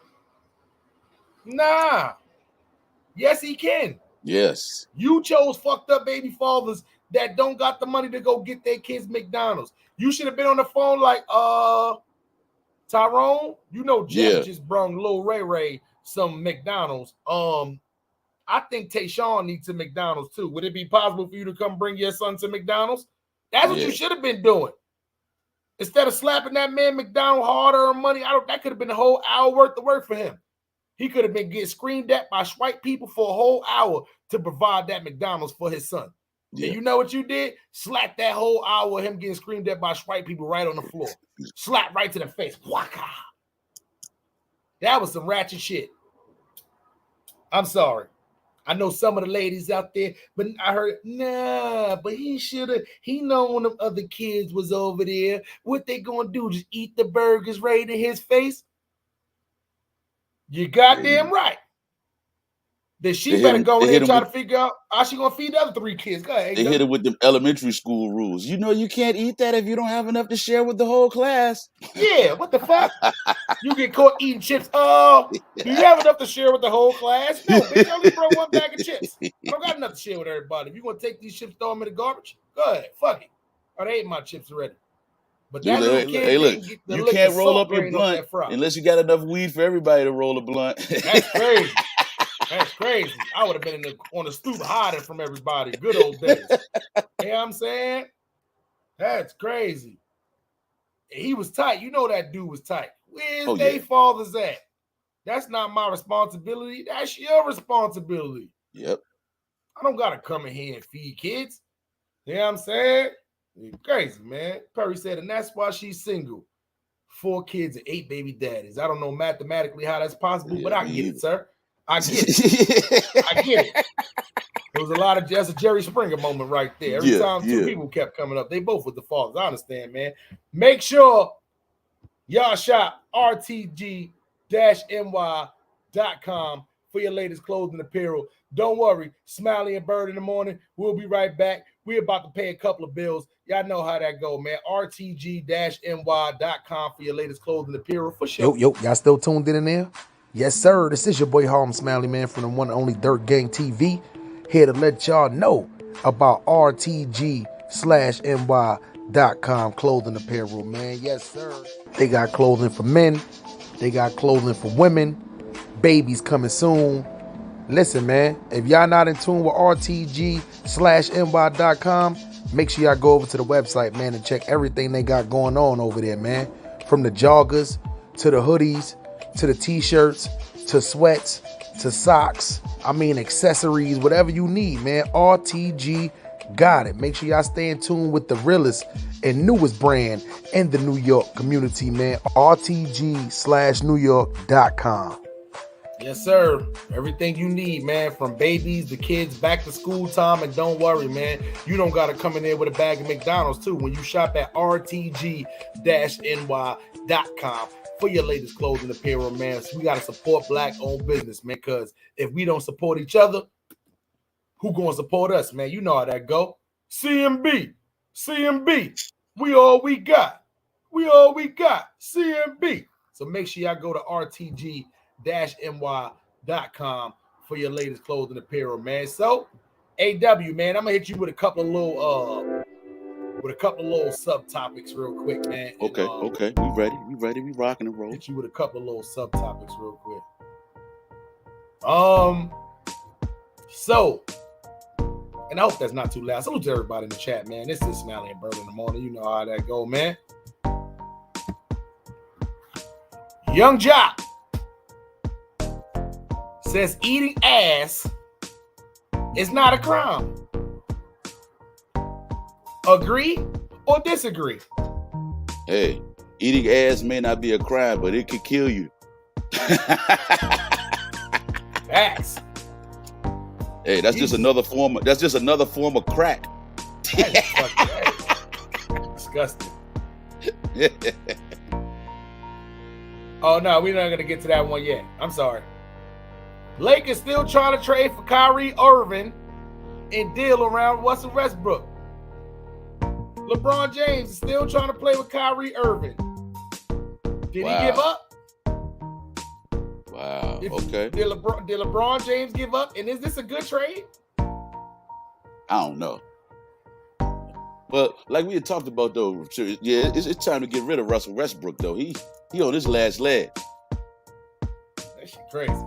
[SPEAKER 4] Nah. Yes, he can.
[SPEAKER 5] Yes.
[SPEAKER 4] You chose fucked up baby fathers that don't got the money to go get their kids McDonald's. You should have been on the phone like, Tyrone, Jeff just brung Lil Ray Ray some McDonald's. I think Tayshawn needs some McDonald's too. Would it be possible for you to come bring your son to McDonald's? That's what you should have been doing. Instead of slapping that man McDonald harder on money, that could have been a whole hour worth of work for him. He could have been getting screamed at by white people for a whole hour to provide that McDonald's for his son. Yeah. And you know what you did? Slap that whole hour of him getting screamed at by white people right on the floor. Slap right to the face. Waka. That was some ratchet shit. I'm sorry. I know some of the ladies out there, but I heard, nah, but he known them other kids was over there. What they gonna do? Just eat the burgers right in his face? You goddamn right. Then she better go in and try to figure out how she gonna feed the other 3 kids. Go ahead.
[SPEAKER 5] They hit it with them elementary school rules. You know you can't eat that if you don't have enough to share with the whole class.
[SPEAKER 4] Yeah, what the fuck? You get caught eating chips. Oh, do you have enough to share with the whole class? No, bitch, I only brought 1 bag of chips. I don't got enough to share with everybody. If you gonna take these chips, throw them in the garbage, go ahead. Fuck it. Oh, they ate my chips already. But that little kid,
[SPEAKER 5] hey, look, you can't roll up your blunt unless you got enough weed for everybody to roll a blunt.
[SPEAKER 4] That's crazy. That's crazy. I would have been on the stoop hiding from everybody. Good old days. You know what I'm saying? That's crazy. He was tight. You know that dude was tight. Where's they fathers at? That's not my responsibility. That's your responsibility.
[SPEAKER 5] Yep.
[SPEAKER 4] I don't got to come in here and feed kids. You know what I'm saying? You're crazy, man. Perry said, and that's why she's single. 4 kids and 8 baby daddies. I don't know mathematically how that's possible, but I get it, sir. I get it. I get it. There was a lot of that's a Jerry Springer moment right there. Every time 2 people kept coming up, they both with the fathers. I understand, man. Make sure y'all shop rtg-ny.com for your latest clothing apparel. Don't worry, Smiley and Byrd in the morning. We'll be right back. We're about to pay a couple of bills. Y'all know how that go, man. rtg-ny.com for your latest clothing apparel for sure.
[SPEAKER 10] Yo, y'all still tuned in there? Yes, sir. This is your boy Harlem Smiley, man, from the one and only Dirt Gang TV. Here to let y'all know about rtg-ny.com clothing apparel, man. Yes, sir. They got clothing for men. They got clothing for women. Babies coming soon. Listen, man, if y'all not in tune with rtg-ny.com, make sure y'all go over to the website, man, and check everything they got going on over there, man. From the joggers to the hoodies, to the t-shirts, to sweats, to socks, accessories, whatever you need, man. RTG got it. Make sure y'all stay in tune with the realest and newest brand in the New York community, man. rtg-newyork.com.
[SPEAKER 4] Yes, sir. Everything you need, man, from babies to kids, back to school time. And don't worry, man, you don't got to come in there with a bag of McDonald's, too, when you shop at rtg-ny.com for your latest clothing apparel, man. So we got to support Black-owned business, man, because if we don't support each other, who going to support us, man? You know how that go. CMB. We all we got. CMB. So make sure y'all go to rtg-ny.com for your latest clothing apparel, man. So, AW, man, I'm gonna hit you with a couple of little subtopics real quick, man.
[SPEAKER 5] Okay. We ready. We rocking and rolling.
[SPEAKER 4] Hit you with a couple of little subtopics real quick. So, and I hope that's not too loud. Salute to everybody in the chat, man. This is Smiley and Byrd in the morning. You know how that go, man. Young Jock says eating ass is not a crime. Agree or disagree?
[SPEAKER 5] Hey, eating ass may not be a crime, but it could kill you.
[SPEAKER 4] Facts.
[SPEAKER 5] Hey, that's just another form of crack.
[SPEAKER 4] That's fucking disgusting. Oh no, we're not gonna get to that one yet. I'm sorry. Lakers still trying to trade for Kyrie Irving and deal around Russell Westbrook. LeBron James is still trying to play with Kyrie Irving. Did he give up?
[SPEAKER 5] Wow. Okay.
[SPEAKER 4] Did LeBron James give up? And is this a good trade?
[SPEAKER 5] I don't know. But like we had talked about though, yeah, it's time to get rid of Russell Westbrook though. He on his last leg.
[SPEAKER 4] That shit crazy.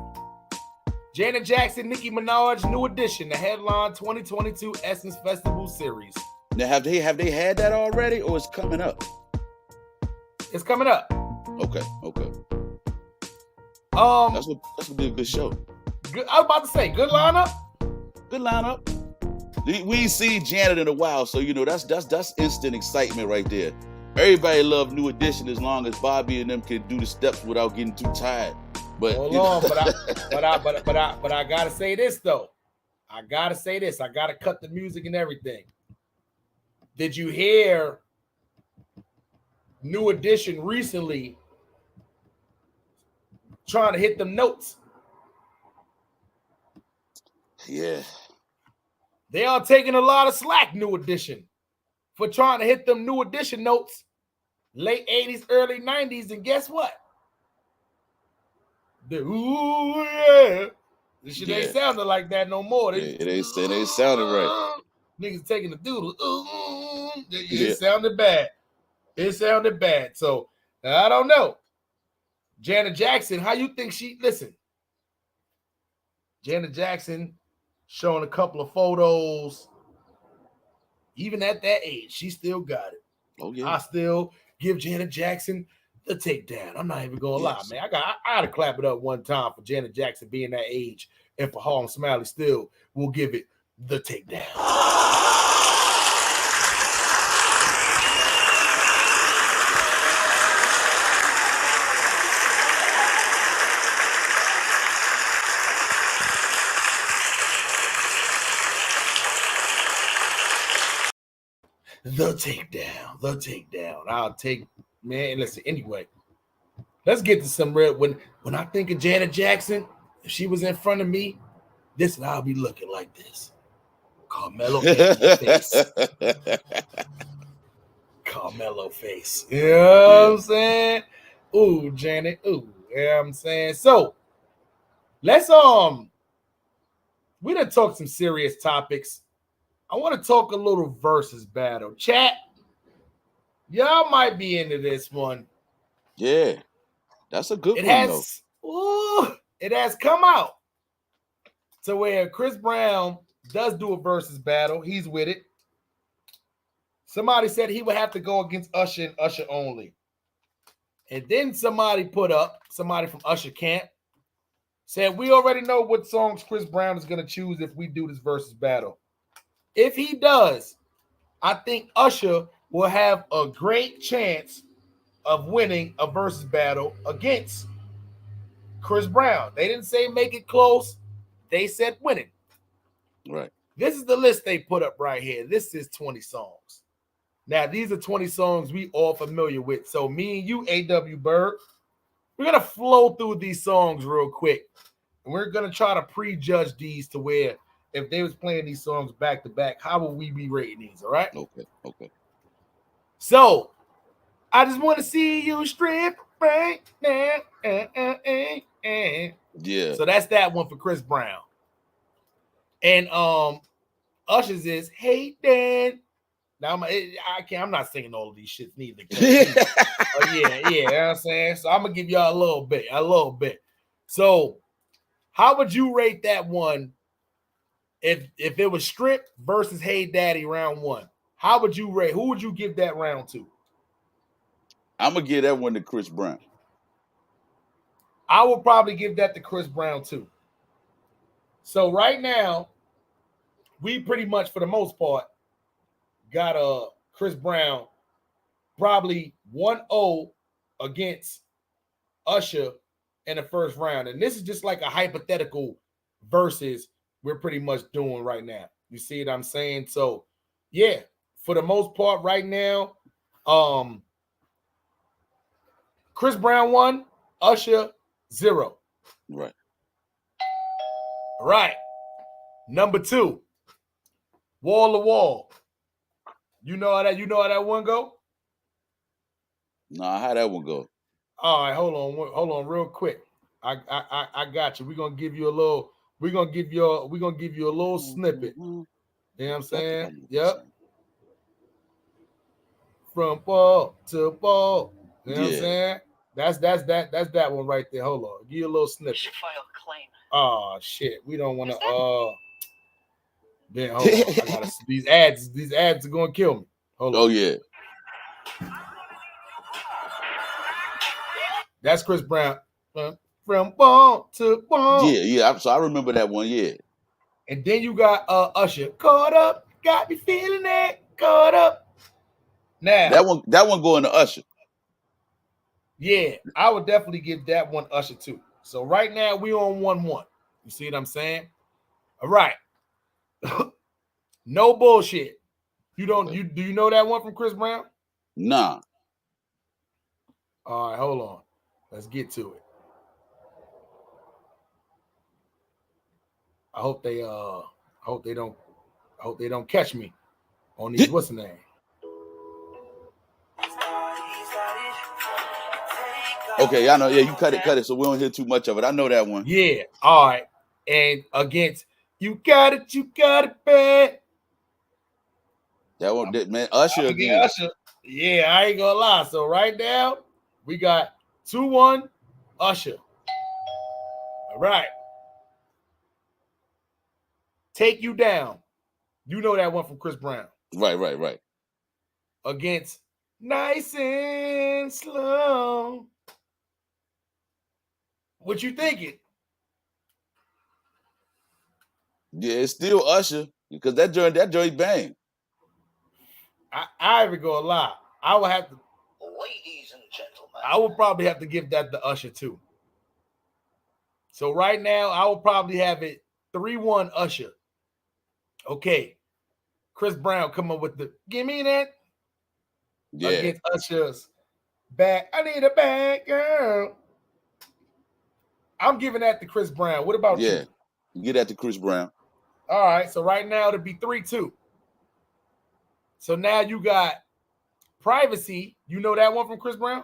[SPEAKER 4] Janet Jackson, Nicki Minaj, new edition, the headline 2022 Essence Festival Series.
[SPEAKER 5] Now have they had that already, or it's coming up?
[SPEAKER 4] It's coming up.
[SPEAKER 5] Okay. That's gonna be a good show.
[SPEAKER 4] Good, I was about to say, good lineup.
[SPEAKER 5] Good lineup. We ain't seen Janet in a while, so you know that's instant excitement right there. Everybody love New Edition as long as Bobby and them can do the steps without getting too tired. But
[SPEAKER 4] hold on, but I gotta say this though. I gotta say this. I gotta cut the music and everything. Did you hear New Edition recently trying to hit them notes?
[SPEAKER 5] Yeah.
[SPEAKER 4] They are taking a lot of slack, New Edition, for trying to hit them New Edition notes late 80s, early 90s, and guess what? Ooh, yeah. This shit ain't sounding like that no more.
[SPEAKER 5] It ain't sounding right.
[SPEAKER 4] Niggas taking the doodle. It sounded bad. It sounded bad. So, I don't know. Janet Jackson, how you think listen. Janet Jackson showing a couple of photos. Even at that age, she still got it.
[SPEAKER 5] Oh, yeah.
[SPEAKER 4] I still give Janet Jackson the takedown. I'm not even gonna lie, man. I gotta clap it up one time for Janet Jackson being that age, and for Harlem Smiley still will give it the takedown. The takedown. I'll take, man. Listen, anyway, let's get to some real. When I think of Janet Jackson, if she was in front of me, this is how I'll be looking like this. Carmelo face. Carmelo face. You know what I'm saying? Ooh, Janet. Ooh, you know what I'm saying? So let's we done talk some serious topics. I want to talk a little versus battle. Chat, y'all might be into this one.
[SPEAKER 5] Yeah, that's a good one, though.
[SPEAKER 4] Ooh, it has come out to where Chris Brown does do a versus battle. He's with it. Somebody said he would have to go against Usher and Usher only. And then somebody from Usher camp, said we already know what songs Chris Brown is going to choose if we do this versus battle. If he does, I think Usher will have a great chance of winning a versus battle against Chris Brown. They didn't say make it close. They said winning.
[SPEAKER 5] Right.
[SPEAKER 4] This is the list they put up right here. This is 20 songs. Now, these are 20 songs we all familiar with. So me and you, A.W. Byrd, we're going to flow through these songs real quick. And we're going to try to prejudge these to where if they was playing these songs back to back, how would we be rating these? All right.
[SPEAKER 5] Okay.
[SPEAKER 4] So I just want to see you strip right now.
[SPEAKER 5] Yeah.
[SPEAKER 4] So that's that one for Chris Brown. And Usher's is Hey Dan. Now I'm not singing all of these shits neither. Yeah, you know what I'm saying? So I'm gonna give y'all a little bit. So how would you rate that one? If it was Strip versus Hey Daddy round one, how would you rate? Who would you give that round to?
[SPEAKER 5] I'm gonna give that one to Chris Brown.
[SPEAKER 4] I would probably give that to Chris Brown too. So right now, we pretty much, for the most part, got Chris Brown probably 1-0 against Usher in the first round. And this is just like a hypothetical versus we're pretty much doing right now. You see what I'm saying? So, yeah, for the most part right now, Chris Brown 1, Usher 0.
[SPEAKER 5] Right.
[SPEAKER 4] Right. Number 2, Wall to Wall. You know how that one go?
[SPEAKER 5] Nah, how that one go?
[SPEAKER 4] All right, hold on real quick. I got you. We're gonna give you a little snippet. You know what I'm saying? Yep. From ball to ball. You know what I'm saying? That's that one right there. Hold on. Give you a little snippet.
[SPEAKER 11] Should file a claim.
[SPEAKER 4] Oh shit. We don't want to then hold on. I gotta these ads are gonna kill me. Hold on.
[SPEAKER 5] Oh yeah.
[SPEAKER 4] That's Chris Brown. from wall to wall.
[SPEAKER 5] Yeah. So I remember that one. Yeah.
[SPEAKER 4] And then you got Usher, caught up, got me feeling it, caught up. Now
[SPEAKER 5] that one going to Usher.
[SPEAKER 4] Yeah, I would definitely give that one Usher too. So right now we on 1-1. You see what I'm saying? All right. No bullshit. You don't
[SPEAKER 5] Okay.
[SPEAKER 4] do you know that one from Chris Brown?
[SPEAKER 5] Nah.
[SPEAKER 4] All right, hold on. Let's get to it. I hope they don't catch me on these what's the name.
[SPEAKER 5] Okay, I know. Yeah, you cut it, so we don't hear too much of it. I know that one.
[SPEAKER 4] Yeah, all right. And against you got it bad.
[SPEAKER 5] That one, man, Usher again.
[SPEAKER 4] Usher. Yeah, I ain't gonna lie. So right now, we got 2-1 Usher. All right. Take You Down. You know that one from Chris Brown.
[SPEAKER 5] Right.
[SPEAKER 4] Against Nice and Slow. What you thinking?
[SPEAKER 5] Yeah, it's still Usher because that joint bang.
[SPEAKER 4] I even gonna lie. I would have to. Ladies and gentlemen, I would probably have to give that to Usher too. So right now, I will probably have it 3-1 Usher. Okay. Chris Brown come up with the give me that.
[SPEAKER 5] Yeah.
[SPEAKER 4] Against Usher's back. I need a bad girl. I'm giving that to Chris Brown. What about you?
[SPEAKER 5] You get that to Chris Brown.
[SPEAKER 4] All right. So right now it'll be 3-2. So now you got Privacy. You know that one from Chris Brown?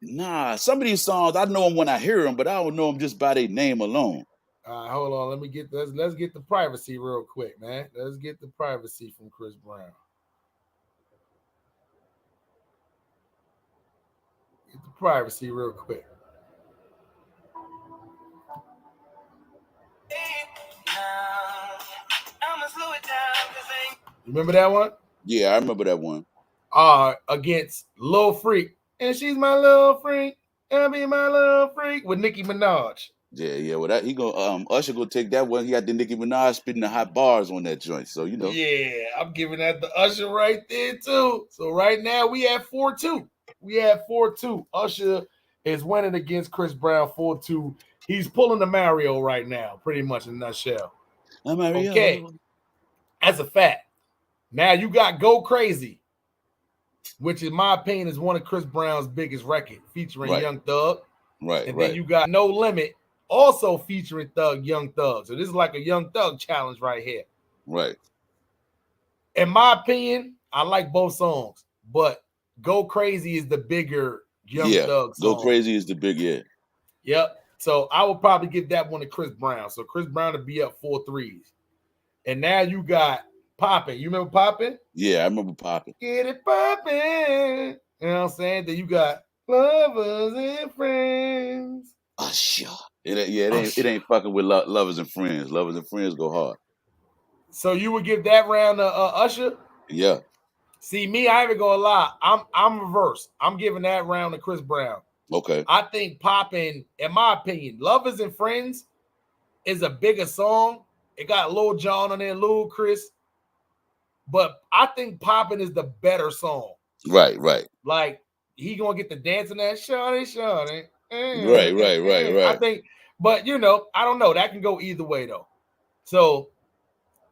[SPEAKER 5] Nah, some of these songs I know them when I hear them, but I don't know them just by their name alone.
[SPEAKER 4] All right, hold on. Let's get the Privacy real quick, man. Let's get the Privacy from Chris Brown. Get the Privacy real quick. You remember that one?
[SPEAKER 5] Yeah, I remember that one.
[SPEAKER 4] Against Lil Freak. And she's my little freak. I'll be my little freak with Nicki Minaj.
[SPEAKER 5] Yeah. Well, that he go Usher go take that one. He got the Nicki Minaj spitting the hot bars on that joint. So you know.
[SPEAKER 4] Yeah, I'm giving that to Usher right there too. So right now we have 4-2. We have 4-2. Usher is winning against Chris Brown 4-2. He's pulling the Mario right now, pretty much in a nutshell.
[SPEAKER 5] Mario.
[SPEAKER 4] Okay, that's a fact. Now you got Go Crazy, which in my opinion is one of Chris Brown's biggest records, featuring Young Thug.
[SPEAKER 5] Right.
[SPEAKER 4] Then you got No Limit, also featuring Young Thug. So this is like a Young Thug challenge right here.
[SPEAKER 5] Right.
[SPEAKER 4] In my opinion, I like both songs, but Go Crazy is the bigger Young Thug song.
[SPEAKER 5] Go Crazy is the big,
[SPEAKER 4] Yep. So I will probably give that one to Chris Brown. So Chris Brown will be up 4-3. And now you got Poppin'. You remember Poppin'?
[SPEAKER 5] Yeah, I remember Poppin'.
[SPEAKER 4] Get it poppin'. You know what I'm saying? Then you got Lovers and Friends.
[SPEAKER 5] Usher. It ain't fucking with Lovers and Friends. Lovers and Friends go hard.
[SPEAKER 4] So you would give that round to Usher?
[SPEAKER 5] Yeah.
[SPEAKER 4] See, me, I ain't even gonna lie. I'm reverse. I'm giving that round to Chris Brown.
[SPEAKER 5] Okay.
[SPEAKER 4] I think Poppin', in my opinion, Lovers and Friends is a bigger song. It got Lil Jon on there, Lil Chris. But I think Poppin' is the better song.
[SPEAKER 5] Right.
[SPEAKER 4] Like, he gonna get the dancing that shawty.
[SPEAKER 5] Right.
[SPEAKER 4] I think, but you know, I don't know. That can go either way though. So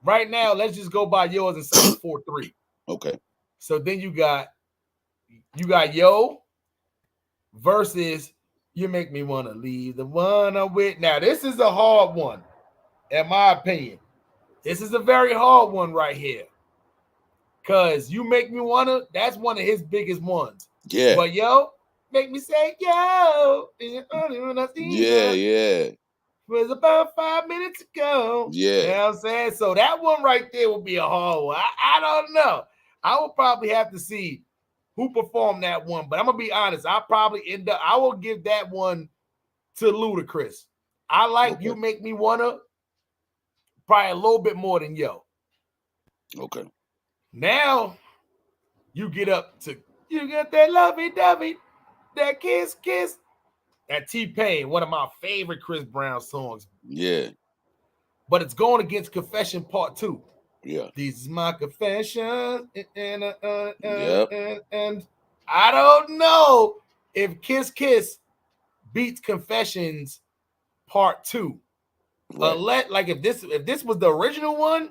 [SPEAKER 4] right now, let's just go by yours and say 4-3.
[SPEAKER 5] Okay.
[SPEAKER 4] So then you got Yo versus You Make Me Wanna Leave the One I'm With. Now, this is a hard one, in my opinion. This is a very hard one right here. Because You Make Me Wanna, that's one of his biggest ones.
[SPEAKER 5] Yeah.
[SPEAKER 4] But Yo, make me say yo.
[SPEAKER 5] Yeah.
[SPEAKER 4] Was about 5 minutes ago.
[SPEAKER 5] Yeah.
[SPEAKER 4] You know what I'm saying? So that one right there would be a hard one. I don't know. I will probably have to see who performed that one. But I'm going to be honest. I will give that one to Ludacris. I like You Make Me Wanna probably a little bit more than Yo.
[SPEAKER 5] Okay.
[SPEAKER 4] Now you get up to, you got that lovey-dovey, that kiss. That T-Pain, one of my favorite Chris Brown songs.
[SPEAKER 5] Yeah.
[SPEAKER 4] But it's going against Confession Part 2.
[SPEAKER 5] Yeah.
[SPEAKER 4] This is my confession.
[SPEAKER 5] Yep.
[SPEAKER 4] And I don't know if Kiss Kiss beats Confessions Part 2.
[SPEAKER 5] Right.
[SPEAKER 4] Like if this was the original one,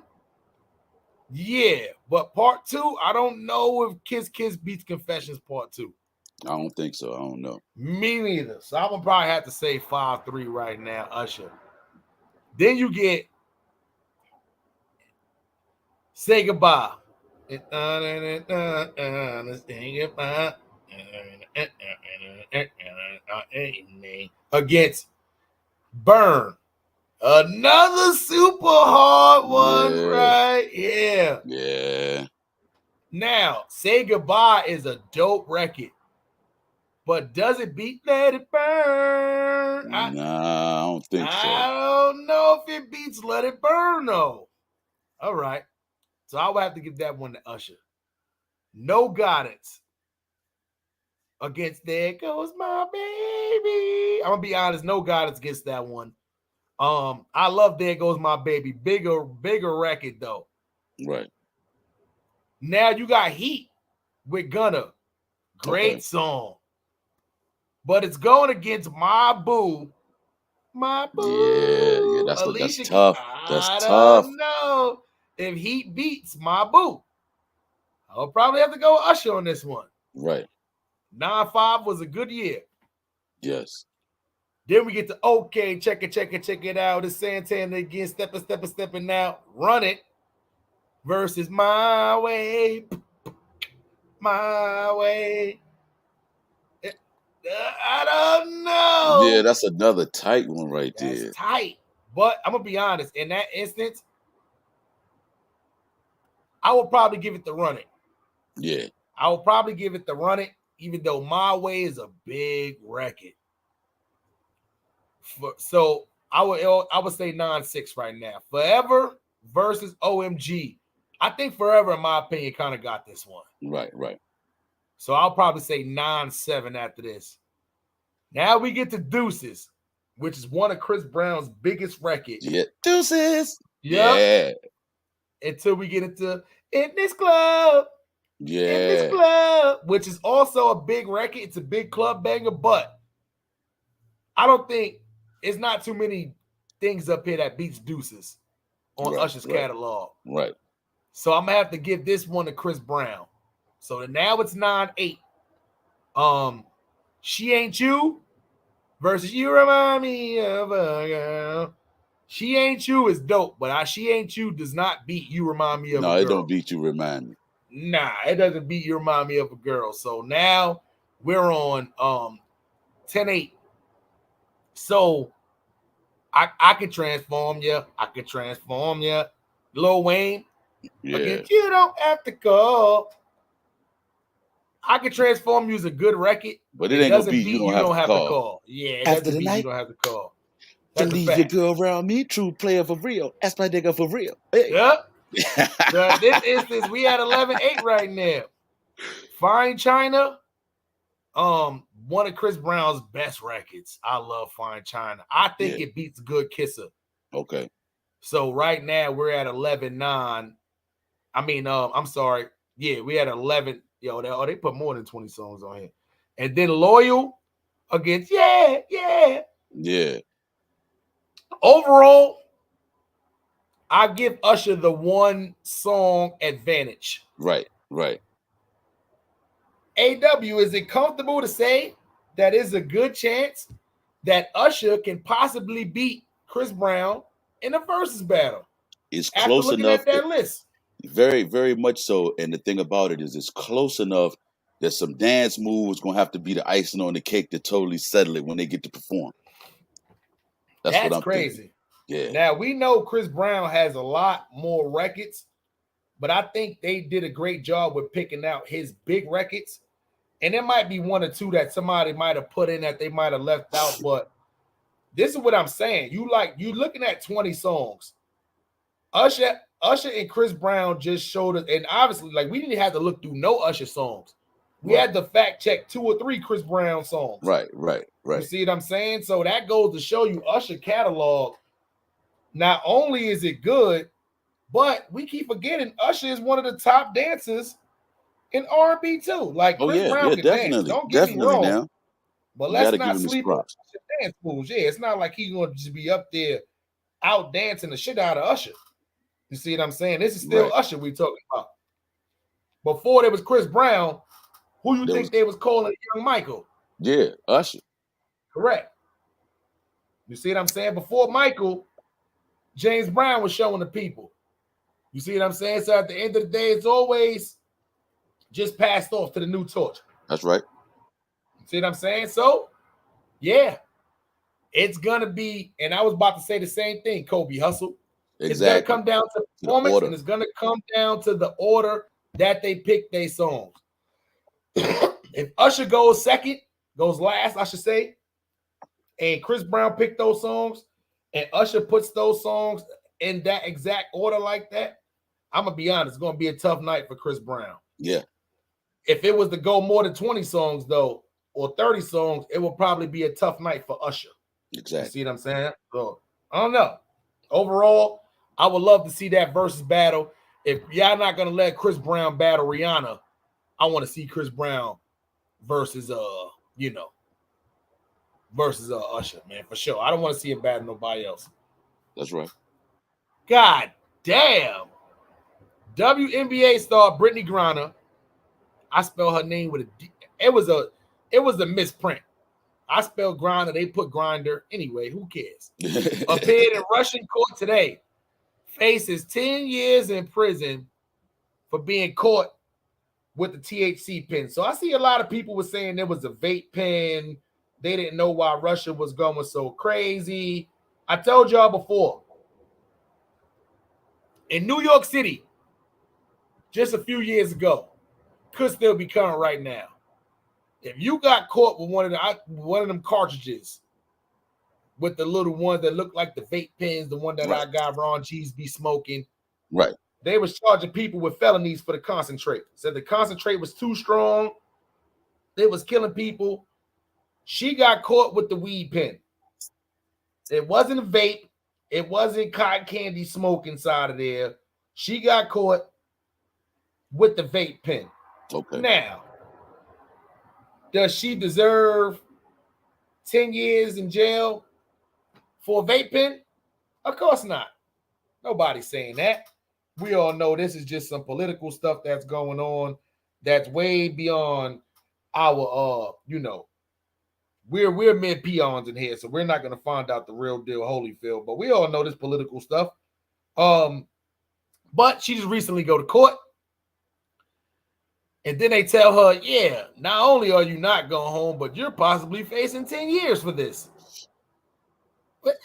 [SPEAKER 4] yeah. But Part 2, I don't know if Kiss Kiss beats Confessions Part 2.
[SPEAKER 5] I don't think so. I don't know.
[SPEAKER 4] Me neither. So I'm gonna probably have to say 5-3 right now, Usher. Then you get Say Goodbye. Say goodbye. Against Burn. Another super hard one right here.
[SPEAKER 5] Yeah.
[SPEAKER 4] Now, Say Goodbye is a dope record. But does it beat Let It Burn?
[SPEAKER 5] Nah, I don't think so.
[SPEAKER 4] I don't know if it beats Let It Burn, though. All right. So I will have to give that one to Usher. No Guidance against There Goes My Baby. I'm going to be honest, No Guidance gets that one. I love There Goes My Baby. Bigger record, though.
[SPEAKER 5] Right.
[SPEAKER 4] Now you got Heat with Gunna. Great song. But it's going against My Boo. My Boo.
[SPEAKER 5] Yeah, that's
[SPEAKER 4] Alicia
[SPEAKER 5] tough.
[SPEAKER 4] I don't know if Heat beats My Boo. I'll probably have to go with Usher on this one.
[SPEAKER 5] Right.
[SPEAKER 4] 9-5 was a good year.
[SPEAKER 5] Yes.
[SPEAKER 4] Then we get to okay, check it out. It's Santana again, stepping out, Run It versus My Way. My Way. I don't know.
[SPEAKER 5] Yeah, that's another tight one right there.
[SPEAKER 4] That's tight. But I'm going to be honest. In that instance, I would probably give it the Run It.
[SPEAKER 5] Yeah.
[SPEAKER 4] I would probably give it the Run It, even though My Way is a big record. So I would say 9-6 right now. Forever versus OMG. I think Forever, in my opinion, kind of got this one.
[SPEAKER 5] Right.
[SPEAKER 4] So I'll probably say 9-7 after this. Now we get to Deuces, which is one of Chris Brown's biggest records.
[SPEAKER 5] Yeah, Deuces.
[SPEAKER 4] Yep. Yeah. Until we get into In This Club.
[SPEAKER 5] Yeah.
[SPEAKER 4] In This Club, which is also a big record. It's a big club banger, but I don't think it's not too many things up here that beats Deuces on Usher's catalog.
[SPEAKER 5] Right.
[SPEAKER 4] So I'm going to have to give this one to Chris Brown. So now it's 9-8. She Ain't You versus You Remind Me of a Girl. She Ain't You is dope, but She Ain't You does not beat You Remind Me of a Girl.
[SPEAKER 5] No, it don't beat You Remind Me.
[SPEAKER 4] Nah, it doesn't beat You Remind Me of a Girl. So now we're on 10-8. So I can transform you. Lil Wayne. Again, you don't have to call. I Can Transform You is a good record.
[SPEAKER 5] But it ain't gonna beat You Don't Have to Call.
[SPEAKER 4] Yeah, it doesn't beat You Don't Have to Call.
[SPEAKER 5] That's leave your girl around me, true player for real. That's my nigga for real. Hey.
[SPEAKER 4] Yep. So this instance, we at 11-8 right now. Fine China. One of Chris Brown's best records. I love Fine China. I think it beats Good Kisser.
[SPEAKER 5] Okay.
[SPEAKER 4] So right now we're at 11-9. I mean, I'm sorry. Yeah, we had 11. Yo, they put more than 20 songs on here. And then Loyal against Yeah. Overall, I give Usher the one song advantage.
[SPEAKER 5] Right.
[SPEAKER 4] AW, is it comfortable to say that is a good chance that Usher can possibly beat Chris Brown in a versus battle?
[SPEAKER 5] It's close enough.
[SPEAKER 4] At that list.
[SPEAKER 5] Very, very much so. And the thing about it is it's close enough that some dance moves going to have to be the icing on the cake to totally settle it when they get to perform. That's what I'm
[SPEAKER 4] crazy.
[SPEAKER 5] Thinking. Yeah.
[SPEAKER 4] Now, we know Chris Brown has a lot more records, but I think they did a great job with picking out his big records. And there might be one or two that somebody might have put in that they might have left out. But this is what I'm saying. You looking at 20 songs. Usher and Chris Brown just showed us, and obviously, like, we didn't have to look through no Usher songs. we had to fact check 2 or 3 Chris Brown songs.
[SPEAKER 5] Right.
[SPEAKER 4] You see what I'm saying? So that goes to show you Usher catalog. Not only is it good, but we keep forgetting Usher is one of the top dancers in R&B too. Like Chris Brown can dance. Don't get me wrong.
[SPEAKER 5] Now.
[SPEAKER 4] But let's not sleep on Usher dance moves. Yeah, it's not like he's going to just be up there out dancing the shit out of Usher. You see what I'm saying? This is still Usher we talking about. Before there was Chris Brown, who you think they was calling Young Michael?
[SPEAKER 5] Yeah, Usher.
[SPEAKER 4] Correct. You see what I'm saying? Before Michael, James Brown was showing the people. You see what I'm saying? So at the end of the day, it's always just passed off to the new torch.
[SPEAKER 5] That's right.
[SPEAKER 4] You see what I'm saying? So, yeah, it's going to be, and I was about to say the same thing, Kobe Hustle.
[SPEAKER 5] Exactly.
[SPEAKER 4] It's going to come down to performance, and it's going to come down to the order that they pick their songs. If Usher goes last, I should say, and Chris Brown picked those songs, and Usher puts those songs in that exact order like that, I'm going to be honest, it's going to be a tough night for Chris Brown.
[SPEAKER 5] Yeah.
[SPEAKER 4] If it was to go more than 20 songs, though, or 30 songs, it will probably be a tough night for Usher.
[SPEAKER 5] Exactly.
[SPEAKER 4] You see what I'm saying? So, I don't know. Overall, I would love to see that versus battle. If y'all not going to let Chris Brown battle Rihanna, I want to see Chris Brown versus Usher, man, for sure. I don't want to see him battle nobody else.
[SPEAKER 5] That's right.
[SPEAKER 4] God damn. WNBA star Brittany Griner. I spell her name with a D. It was a misprint. I spelled Griner. They put Grinder. Anyway, who cares? Appeared in Russian court today. Faces 10 years in prison for being caught with the THC pen. So I see a lot of people were saying there was a vape pen. They didn't know why Russia was going so crazy. I told y'all before. In New York City, just a few years ago, could still be current right now. If you got caught with one of them cartridges with the little ones that look like the vape pens, the one that I got Ron G's be smoking,
[SPEAKER 5] right?
[SPEAKER 4] They was charging people with felonies for the concentrate. Said the concentrate was too strong. They was killing people. She got caught with the weed pen. It wasn't a vape. It wasn't cotton candy smoke inside of there. She got caught with the vape pen.
[SPEAKER 5] Okay.
[SPEAKER 4] Now, does she deserve 10 years in jail for a vape pen? Of course not. Nobody's saying that. We all know this is just some political stuff that's going on that's way beyond our we're mere peons in here, so we're not going to find out the real deal Holyfield, but we all know this political stuff. But she just recently go to court, and then they tell her, yeah, not only are you not going home, but you're possibly facing 10 years for this. But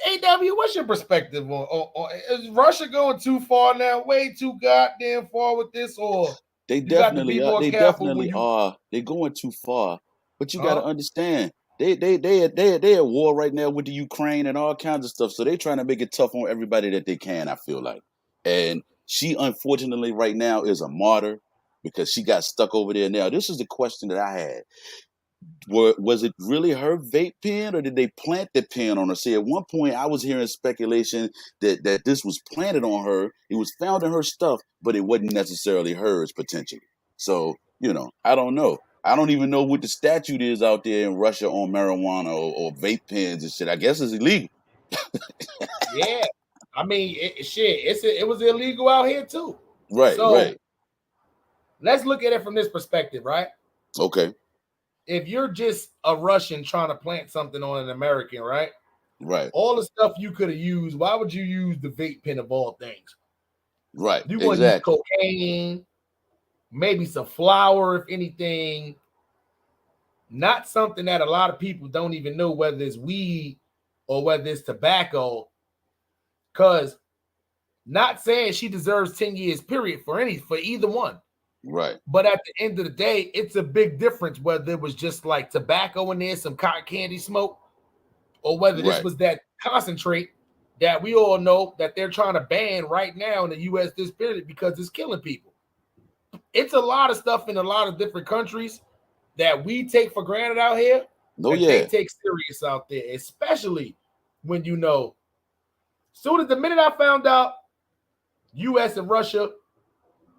[SPEAKER 4] AW, what's your perspective on is Russia going too far now, way too goddamn far with this, or
[SPEAKER 5] they definitely are. They definitely are. They're going too far. But you got to understand, they at war right now with the Ukraine and all kinds of stuff. So they're trying to make it tough on everybody that they can, I feel like. And she, unfortunately, right now is a martyr because she got stuck over there. Now, this is the question that I had. Was it really her vape pen, or did they plant the pen on her? See, at one point, I was hearing speculation that this was planted on her. It was found in her stuff, but it wasn't necessarily hers, potentially. So, I don't know. I don't even know what the statute is out there in Russia on marijuana or vape pens and shit. I guess it's illegal.
[SPEAKER 4] Yeah. I mean, it was illegal out here too.
[SPEAKER 5] Right,
[SPEAKER 4] so,
[SPEAKER 5] right.
[SPEAKER 4] Let's look at it from this perspective, right?
[SPEAKER 5] Okay.
[SPEAKER 4] If you're just a Russian trying to plant something on an American, right?
[SPEAKER 5] Right.
[SPEAKER 4] All the stuff you could have used, why would you use the vape pen of all things?
[SPEAKER 5] Right.
[SPEAKER 4] You want to use cocaine, maybe some flour, if anything. Not something that a lot of people don't even know whether it's weed or whether it's tobacco. Because not saying she deserves 10 years, period, for either one.
[SPEAKER 5] Right.
[SPEAKER 4] But at the end of the day, it's a big difference whether it was just like tobacco in there, some cotton candy smoke, or whether this was that concentrate that we all know that they're trying to ban right now in the U.S. this period because it's killing people. it's a lot of stuff in a lot of different countries that we take for granted out here
[SPEAKER 5] Oh
[SPEAKER 4] that they
[SPEAKER 5] yeah.
[SPEAKER 4] take serious out there, especially when soon as the minute I found out U.S. and Russia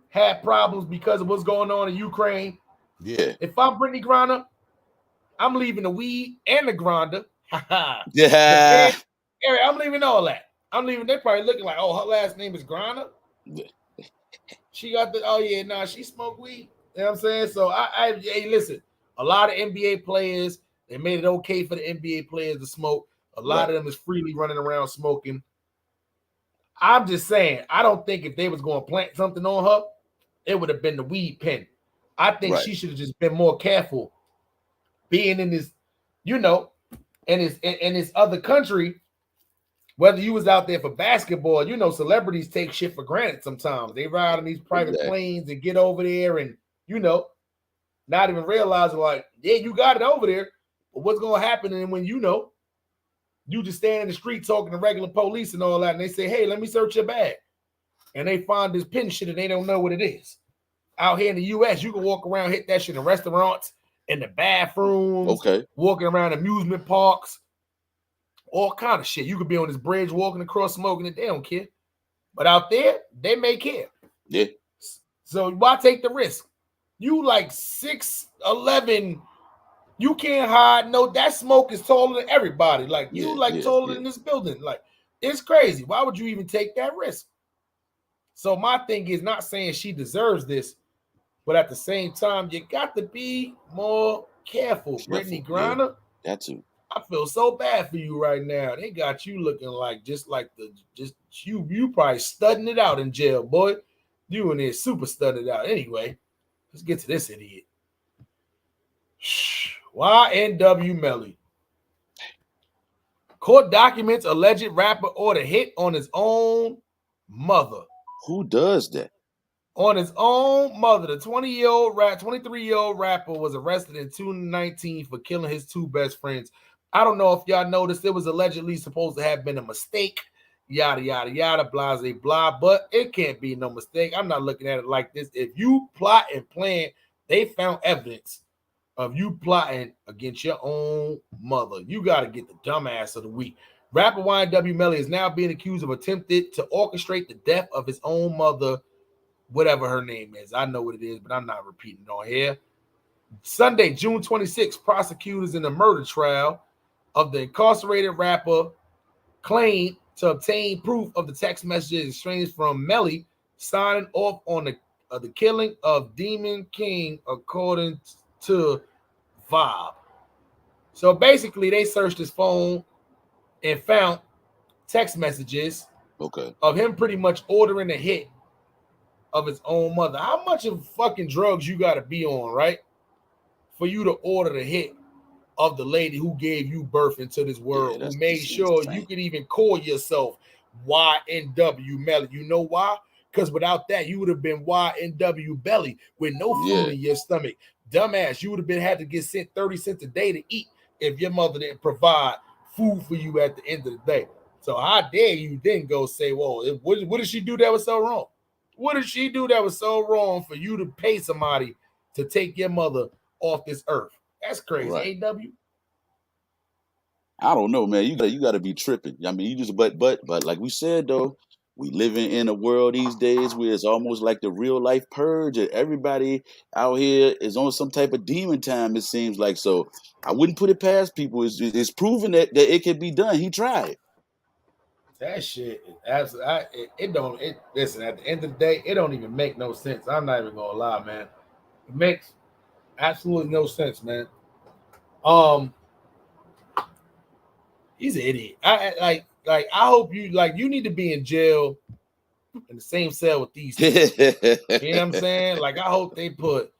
[SPEAKER 4] had problems because of what's going on in Ukraine.
[SPEAKER 5] Yeah.
[SPEAKER 4] If I'm Brittany Griner, I'm leaving the weed and the grinder.
[SPEAKER 5] Yeah.
[SPEAKER 4] I'm leaving all that. I'm leaving. They're probably looking like, oh, her last name is Griner. She got she smoked weed. You know what I'm saying? So hey, listen, a lot of NBA players, they made it okay for the NBA players to smoke. A lot of them is freely running around smoking. I'm just saying, I don't think if they was going to plant something on her, it would have been the weed pen. I think she should have just been more careful being in this, in this other country. Whether you was out there for basketball, celebrities take shit for granted sometimes. They ride on these private planes and get over there and, not even realizing like, yeah, you got it over there. But what's going to happen and when you just stand in the street talking to regular police and all that, and they say, hey, let me search your bag. And they find this pin shit and they don't know what it is. Out here in the U.S., you can walk around, hit that shit in restaurants, in the bathrooms, walking around amusement parks, all kind of shit. You could be on this bridge walking across smoking it. They don't care. But out there, they may care.
[SPEAKER 5] Yeah.
[SPEAKER 4] So why take the risk? You like 6'11", you can't hide. No, that smoke is taller than everybody. Like taller than this building. Like, it's crazy. Why would you even take that risk? So my thing is not saying she deserves this, but at the same time, you got to be more careful. Brittany Griner.
[SPEAKER 5] Got to.
[SPEAKER 4] I feel so bad for you right now. They got you looking like you probably studying it out in jail, boy. You in there super studying it out. Anyway, let's get to this idiot. YNW Melly. Court documents alleged rapper ordered hit on his own mother.
[SPEAKER 5] Who does that?
[SPEAKER 4] On his own mother. The 23-year-old rapper was arrested in 2019 for killing his two best friends. I don't know if y'all noticed, it was allegedly supposed to have been a mistake. Yada, yada, yada, blah, blah, blah. But it can't be no mistake. I'm not looking at it like this. If you plot and plan, they found evidence of you plotting against your own mother. You got to get the dumbass of the week. Rapper YNW Melly is now being accused of attempted to orchestrate the death of his own mother, whatever her name is. I know what it is, but I'm not repeating it on here. Sunday, June 26th, prosecutors in the murder trial of the incarcerated rapper claimed to obtain proof of the text messages exchanged from Melly signing off on the killing of Demon King, according to Vibe. So basically, they searched his phone and found text messages of him pretty much ordering a hit of his own mother. How much of fucking drugs you got to be on, right, for you to order the hit of the lady who gave you birth into this world, who made sure you could even call yourself YNW Melly? You know why? Because without that, you would have been YNW Belly with no food in your stomach. Dumbass, you would have had to get sent 30 cents a day to eat if your mother didn't provide food for you at the end of the day. So how dare you then go say, well, what did she do that was so wrong? What did she do that was so wrong for you to pay somebody to take your mother off this earth? That's crazy. AW.
[SPEAKER 5] I don't know, man. You got to be tripping. I mean, you just but like we said though, we living in a world these days where it's almost like the real life purge, and everybody out here is on some type of demon time. It seems like. So I wouldn't put it past people. It's proven that it can be done. He tried.
[SPEAKER 4] That shit, listen, at the end of the day, it don't even make no sense. I'm not even gonna lie, man. It makes absolutely no sense, man. He's an idiot. I hope you need to be in jail in the same cell with these two. You know what I'm saying? Like, I hope they put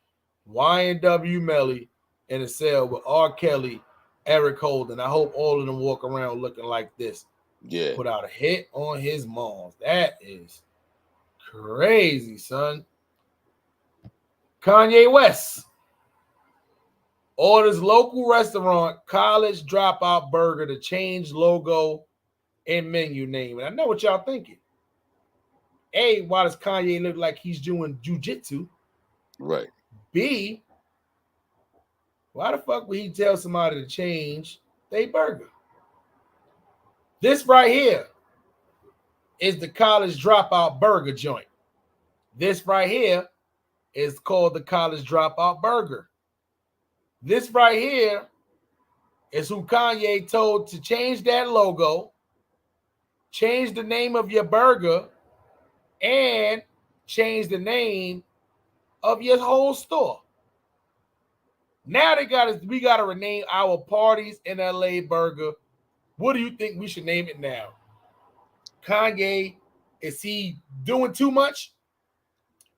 [SPEAKER 4] YNW Melly in a cell with R. Kelly, Eric Holden. I hope all of them walk around looking like this.
[SPEAKER 5] Yeah.
[SPEAKER 4] Put out a hit on his moms. That is crazy, son. Kanye West orders local restaurant College Dropout Burger to change logo and menu name. And I know what y'all thinking. A, why does Kanye look like he's doing jujitsu?
[SPEAKER 5] Right.
[SPEAKER 4] B, why the fuck would he tell somebody to change their burger? This right here is the college dropout burger joint. This right here is called the college dropout burger. This right here is who Kanye told to change that logo, change the name of your burger, and change the name of your whole store. Now we gotta rename our Parties in LA burger. What do you think we should name it now? Kanye, is he doing too much?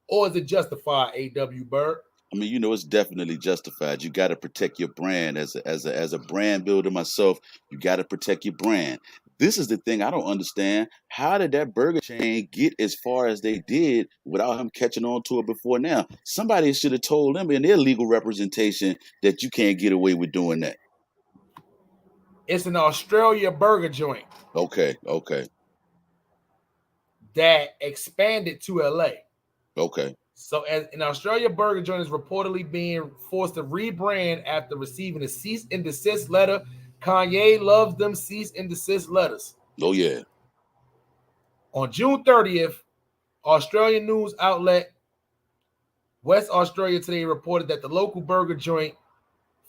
[SPEAKER 4] Or is it justified, A.W. Byrd?
[SPEAKER 5] I mean, it's definitely justified. You got to protect your brand as a brand builder myself. You got to protect your brand. This is the thing I don't understand. How did that burger chain get as far as they did without him catching on to it before now? Somebody should have told them in their legal representation that you can't get away with doing that.
[SPEAKER 4] It's an Australia burger joint.
[SPEAKER 5] Okay.
[SPEAKER 4] That expanded to LA.
[SPEAKER 5] Okay.
[SPEAKER 4] So as an Australia burger joint is reportedly being forced to rebrand after receiving a cease and desist letter. Kanye loves them cease and desist letters.
[SPEAKER 5] Oh, yeah.
[SPEAKER 4] On June 30th, Australian news outlet West Australia Today reported that the local burger joint,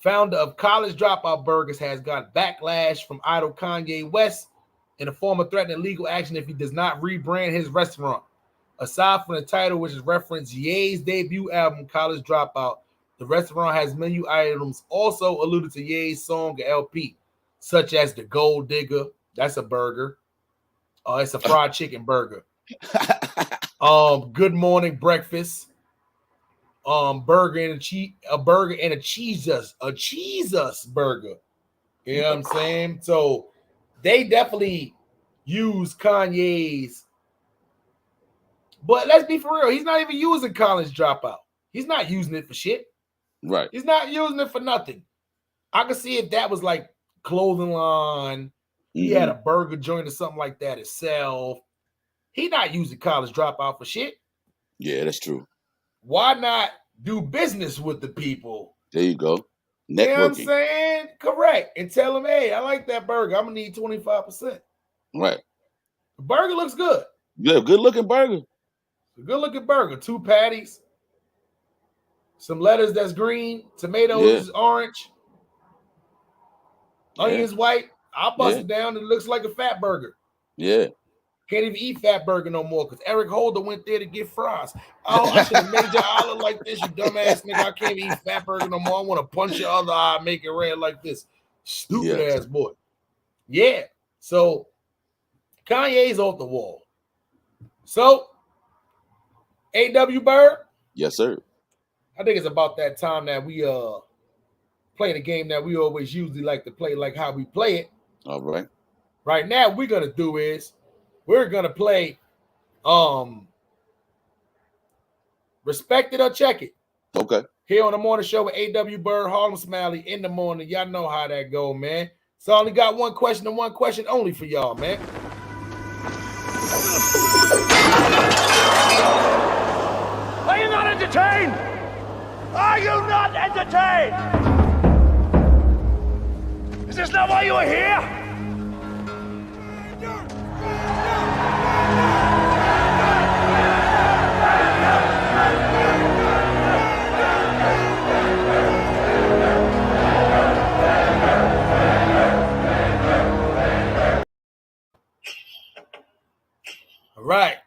[SPEAKER 4] founder of College Dropout Burgers, has got backlash from idol Kanye West in the form of threatening legal action if he does not rebrand his restaurant. Aside from the title, which is reference Ye's debut album, College Dropout, the restaurant has menu items also alluded to Ye's song LP, such as the Gold Digger. That's a burger. It's a fried chicken burger. Good morning breakfast. Burger and a cheese burger. You know what I'm saying? So they definitely use Kanye's. But let's be for real. He's not even using College Dropout. He's not using it for shit.
[SPEAKER 5] Right.
[SPEAKER 4] He's not using it for nothing. I could see if that was like clothing line. He had a burger joint or something like that itself. He not using College Dropout for shit.
[SPEAKER 5] Yeah, that's true.
[SPEAKER 4] Why not do business with the people?
[SPEAKER 5] There you go. Networking.
[SPEAKER 4] You know what I'm saying? Correct. And tell them, hey, I like that burger. I'm going to need 25%.
[SPEAKER 5] Right.
[SPEAKER 4] The burger looks good.
[SPEAKER 5] Yeah, good looking burger.
[SPEAKER 4] A good looking burger. 2 patties. Some lettuce that's green. Tomatoes is orange. Onions white. I'll bust it down. It looks like a fat burger.
[SPEAKER 5] Yeah.
[SPEAKER 4] Can't even eat fat burger no more because Eric Holder went there to get fries. Oh, I should have made your eye look like this, you dumbass nigga. I can't eat fat burger no more. I want to punch your other eye, make it red like this. Stupid ass boy. Yeah. So Kanye's off the wall. So A.W. Byrd?
[SPEAKER 5] Yes, sir.
[SPEAKER 4] I think it's about that time that we play the game that we always usually like to play, like how we play it.
[SPEAKER 5] All right.
[SPEAKER 4] Right now, what we're gonna do is we're gonna play Respect It or Check It.
[SPEAKER 5] Okay.
[SPEAKER 4] Here on the morning show with A.W. Byrd, Harlem Smiley in the morning. Y'all know how that go, man. So I only got one question and one question only for y'all, man.
[SPEAKER 11] Are you not entertained? Are you not entertained? Is this not why you are here?
[SPEAKER 4] All right.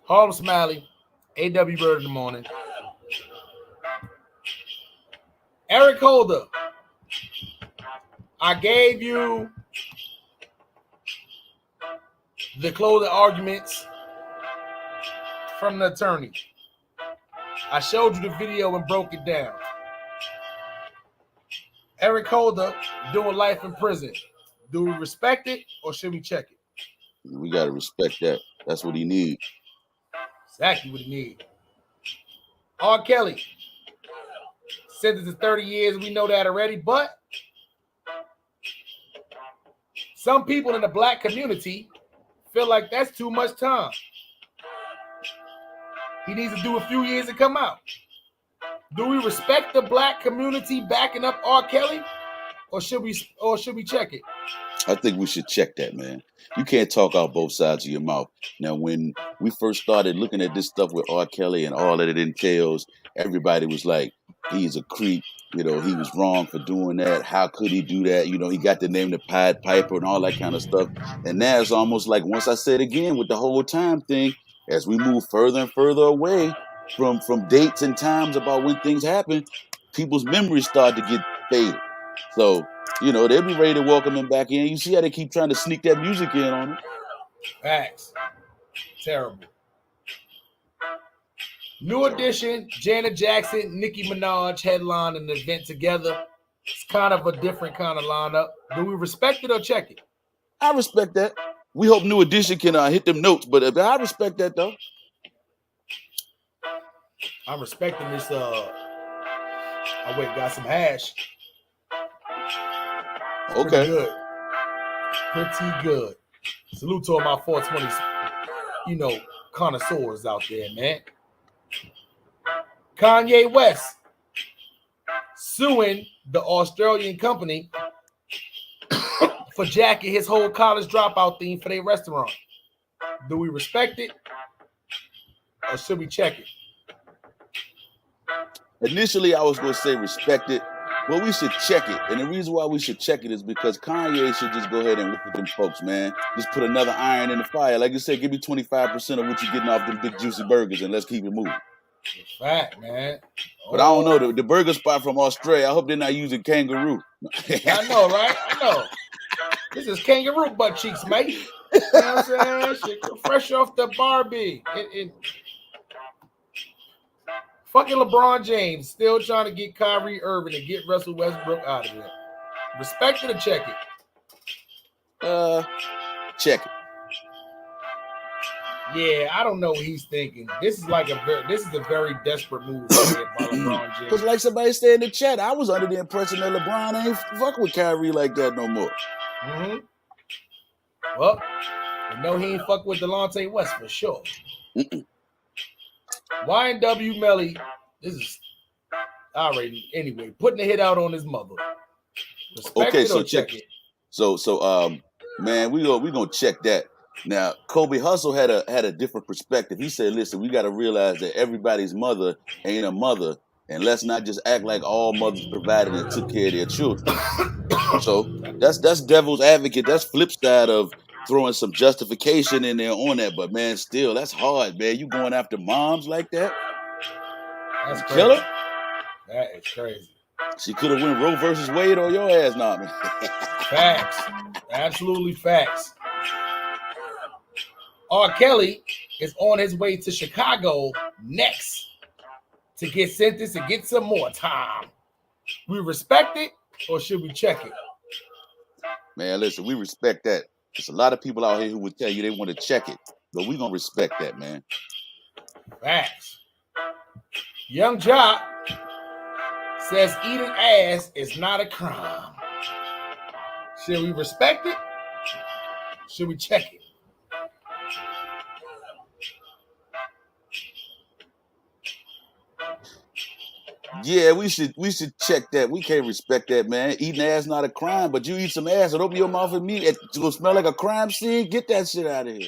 [SPEAKER 4] Harlem Smiley, A.W. Byrd in the morning. Eric Holder, I gave you the closing arguments from the attorney. I showed you the video and broke it down. Eric Holder doing life in prison. Do we respect it or should we check it?
[SPEAKER 5] We got to respect that. That's what he needs.
[SPEAKER 4] Exactly what he needs. R. Kelly, sentenced to 30 years. We know that already, but some people in the black community feel like that's too much time. He needs to do a few years and come out. Do we respect the black community backing up R. Kelly, or should we check it?
[SPEAKER 5] I think we should check that, man. You can't talk out both sides of your mouth. Now, when we first started looking at this stuff with R. Kelly and all that it entails, everybody was like, he's a creep. You know, he was wrong for doing that. How could he do that? You know, he got the name the Pied Piper and all that kind of stuff. And now it's almost like, once I said again with the whole time thing, as we move further and further away from dates and times about when things happen, people's memories start to get faded. So, you know, they'll be ready to welcome him back in. You see how they keep trying to sneak that music in on him?
[SPEAKER 4] Facts. Terrible. New Edition, Janet Jackson, Nicki Minaj headline an event together. It's kind of a different kind of lineup. Do we respect it or check it?
[SPEAKER 5] I respect that. We hope New Edition can hit them notes, but I respect that though.
[SPEAKER 4] I'm respecting this. I got some hash. It's
[SPEAKER 5] okay.
[SPEAKER 4] Pretty good. Salute to all my 420s, connoisseurs out there, man. Kanye West suing the Australian company for jacking his whole college dropout theme for their restaurant. Do we respect it or should we check it?
[SPEAKER 5] Initially, I was going to say respect it, but we should check it. And the reason why we should check it is because Kanye should just go ahead and work with them folks, man. Just put another iron in the fire. Like you said, give me 25% of what you're getting off them big juicy burgers and let's keep it moving.
[SPEAKER 4] Fact, man.
[SPEAKER 5] But I don't know, the burger spot from Australia, I hope they're not using kangaroo.
[SPEAKER 4] I know, right? I know. This is kangaroo butt cheeks, mate. You know what I'm saying? Shit, fresh off the Barbie. Fucking LeBron James still trying to get Kyrie Irving and get Russell Westbrook out of here. Respect it or check
[SPEAKER 5] it? Check it.
[SPEAKER 4] Yeah, I don't know what he's thinking. This is a very desperate move by LeBron James.
[SPEAKER 5] Because like somebody said in the chat, I was under the impression that LeBron ain't fucking with Kyrie like that no more.
[SPEAKER 4] Mm-hmm. Well, I know he ain't fucking with Delonte West for sure. YNW Melly, this is already anyway, putting a hit out on his mother. Respect it or check it.
[SPEAKER 5] So man, we gonna check that. Now, Kobe Hustle had a different perspective. He said, listen, we got to realize that everybody's mother ain't a mother, and let's not just act like all mothers provided and took care of their children. So that's devil's advocate. That's flip side of throwing some justification in there on that. But, man, still, that's hard, man. You going after moms like that?
[SPEAKER 4] That's crazy.
[SPEAKER 5] Killer?
[SPEAKER 4] That is crazy.
[SPEAKER 5] She could have went Roe versus Wade on your ass now, man.
[SPEAKER 4] Facts. Absolutely facts. R. Kelly is on his way to Chicago next to get sentenced and get some more time. We respect it or should we check it?
[SPEAKER 5] Man, listen, we respect that. There's a lot of people out here who would tell you they want to check it, but we're going to respect that, man.
[SPEAKER 4] Facts. Young Jock says eating ass is not a crime. Should we respect it? Should we check it?
[SPEAKER 5] Yeah, we should check that. We can't respect that, man. Eating ass not a crime, but you eat some ass and open your mouth at me, it's gonna smell like a crime scene. Get that shit out of here.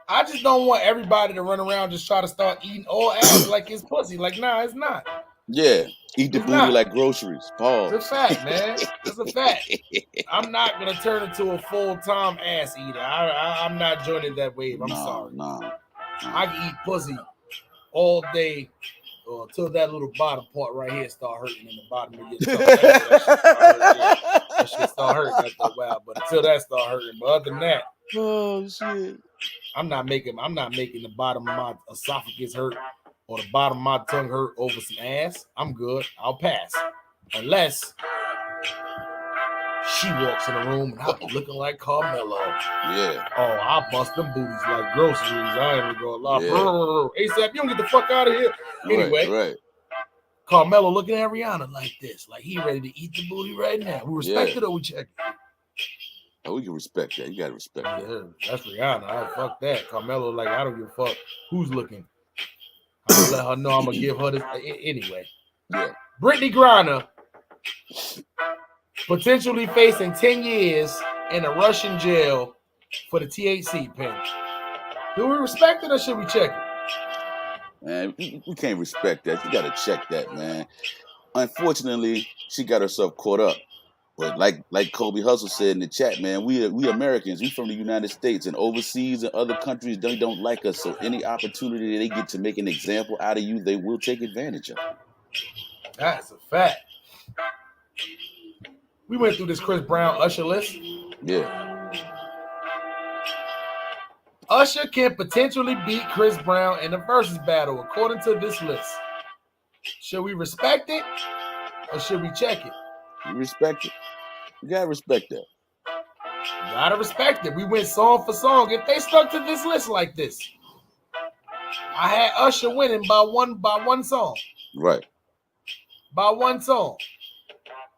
[SPEAKER 4] I just don't want everybody to run around just try to start eating all ass like it's pussy. Like, nah, it's not.
[SPEAKER 5] Yeah, eat the
[SPEAKER 4] It's
[SPEAKER 5] booty
[SPEAKER 4] not.
[SPEAKER 5] like groceries. Pause.
[SPEAKER 4] It's a fact, man. It's a fact. I'm not gonna turn into a full-time ass eater. I'm not joining that wave. I'm sorry.
[SPEAKER 5] No.
[SPEAKER 4] I can eat pussy all day until that little bottom part right here start hurting in the bottom of your tongue. That shit start hurting after a while. But until that start hurting, but other than that,
[SPEAKER 5] oh shit,
[SPEAKER 4] I'm not making the bottom of my esophagus hurt or the bottom of my tongue hurt over some ass. I'm good. I'll pass. Unless she walks in the room and I'll be looking like Carmelo.
[SPEAKER 5] Yeah.
[SPEAKER 4] Oh, I'll bust them booties like groceries. I ain't even gonna lie.
[SPEAKER 5] Yeah.
[SPEAKER 4] ASAP, you don't get the fuck out of here. Anyway,
[SPEAKER 5] right.
[SPEAKER 4] Carmelo looking at Rihanna like this, like he ready to eat the booty right now. We respect it or we check it?
[SPEAKER 5] Oh, we can respect that. You gotta respect that.
[SPEAKER 4] Yeah, that's Rihanna. Fuck that. Carmelo, like, I don't give a fuck who's looking. gonna let her know I'm gonna give her this anyway.
[SPEAKER 5] Yeah.
[SPEAKER 4] Brittany Griner potentially facing 10 years in a Russian jail for the THC pen. Do we respect it or should we check it?
[SPEAKER 5] Man, we can't respect that. You gotta check that, man. Unfortunately, she got herself caught up. But like Kobe Hustle said in the chat, man, we Americans, we from the United States, and overseas and other countries don't like us. So any opportunity they get to make an example out of you, they will take advantage of.
[SPEAKER 4] That's a fact. We went through this Chris Brown Usher list.
[SPEAKER 5] Yeah.
[SPEAKER 4] Usher can potentially beat Chris Brown in a versus battle, according to this list. Should we respect it or should we check it?
[SPEAKER 5] You respect it. You gotta respect that.
[SPEAKER 4] You gotta respect it. We went song for song. If they stuck to this list like this, I had Usher winning by one song.
[SPEAKER 5] Right.
[SPEAKER 4] By one song.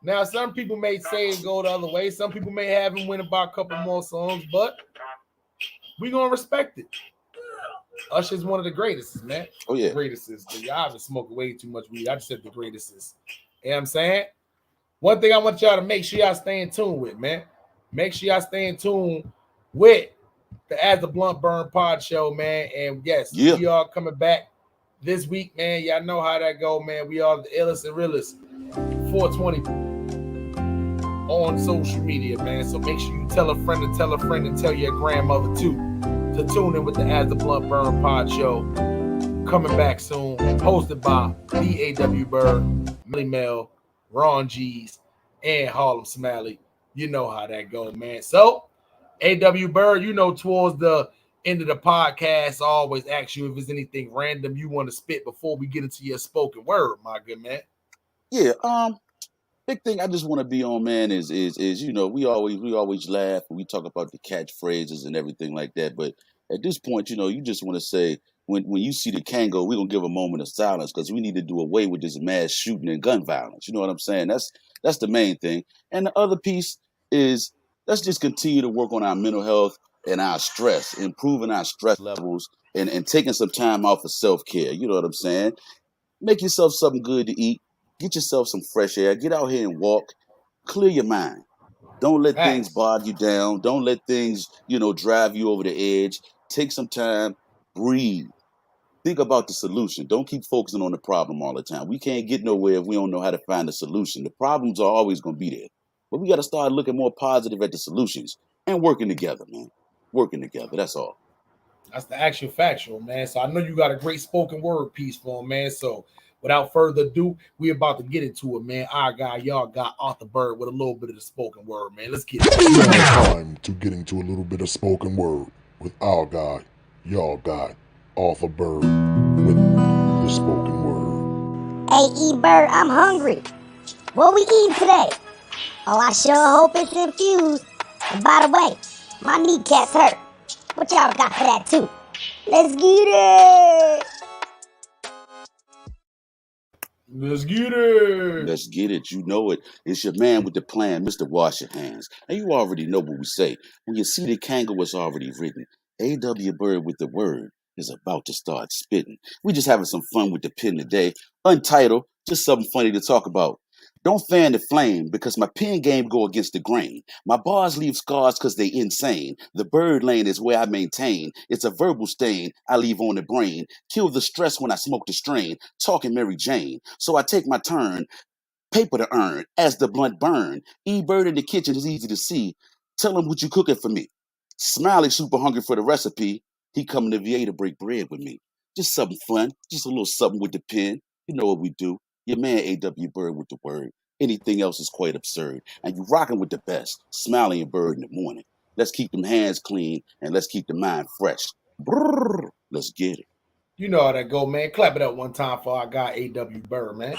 [SPEAKER 4] Now, some people may say it go the other way. Some people may have him winning by a couple more songs, but we're gonna respect it. Usher's one of the greatest, man.
[SPEAKER 5] Oh, yeah.
[SPEAKER 4] The greatest. Y'all been smoking way too much weed. I just said the greatest. You know what I'm saying? One thing I want y'all to make sure y'all stay in tune with, man. Make sure y'all stay in tune with the As the Blunt Burn Pod Show, man. And yes, we are coming back this week, man. Y'all know how that go, man. We are the illest and realest 420 on social media, man. So make sure you tell a friend and tell a friend and tell your grandmother too to tune in with the As the Blunt Burn Pod Show. Coming back soon, hosted by B.A.W. Byrd, Millie Mel, Ron G's, and Harlem Smiley. You know how that go, man. So, A.W. Byrd, you know, towards the end of the podcast, I always ask you if there's anything random you want to spit before we get into your spoken word, my good man.
[SPEAKER 5] Yeah, big thing I just want to be on, man, is you know, we always laugh and we talk about the catchphrases and everything like that. But at this point, you know, you just want to say when you see the Kango, we're gonna give a moment of silence because we need to do away with this mass shooting and gun violence. You know what I'm saying? That's the main thing. And the other piece is let's just continue to work on our mental health and our stress, improving our stress levels and taking some time out for self-care. You know what I'm saying? Make yourself something good to eat. Get yourself some fresh air. Get out here and walk. Clear your mind. Don't let things bog you down. Don't let things, you know, drive you over the edge. Take some time. Breathe. Think about the solution. Don't keep focusing on the problem all the time. We can't get nowhere if we don't know how to find the solution. The problems are always going to be there. But we got to start looking more positive at the solutions and working together, man. Working together. That's all.
[SPEAKER 4] That's the actual factual, man. So I know you got a great spoken word piece for him, man. So without further ado, we about to get into it, man. Our guy, y'all got Arthur Byrd with a little bit of the spoken word, man. Let's get it.
[SPEAKER 1] Time to get into a little bit of spoken word with our guy, y'all guy, Arthur Byrd with the spoken word.
[SPEAKER 12] Hey, E-Bird, I'm hungry. What we eating today? Oh, I sure hope it's infused. And by the way, my kneecaps hurt. What y'all got for that too? Let's get it!
[SPEAKER 4] Let's get it.
[SPEAKER 5] Let's get it. You know it. It's your man with the plan, Mr. Wash Your Hands. And you already know what we say. When you see the Kango, it's already written. A.W. Byrd with the word is about to start spitting. We just having some fun with the pen today. Untitled, just something funny to talk about. Don't fan the flame because my pen game go against the grain. My bars leave scars because they insane. The bird lane is where I maintain. It's a verbal stain I leave on the brain. Kill the stress when I smoke the strain. Talking Mary Jane. So I take my turn. Paper to earn as the blunt burn. E-Bird in the kitchen is easy to see. Tell him what you cooking for me. Smiley super hungry for the recipe. He coming to VA to break bread with me. Just something fun. Just a little something with the pen. You know what we do. Your man A.W. Byrd with the word. Anything else is quite absurd. And you rocking with the best. Smiley and Byrd in the morning. Let's keep them hands clean and let's keep the mind fresh. Brrr, let's get it.
[SPEAKER 4] You know how that go, man. Clap it up one time for our guy A.W. Byrd, man.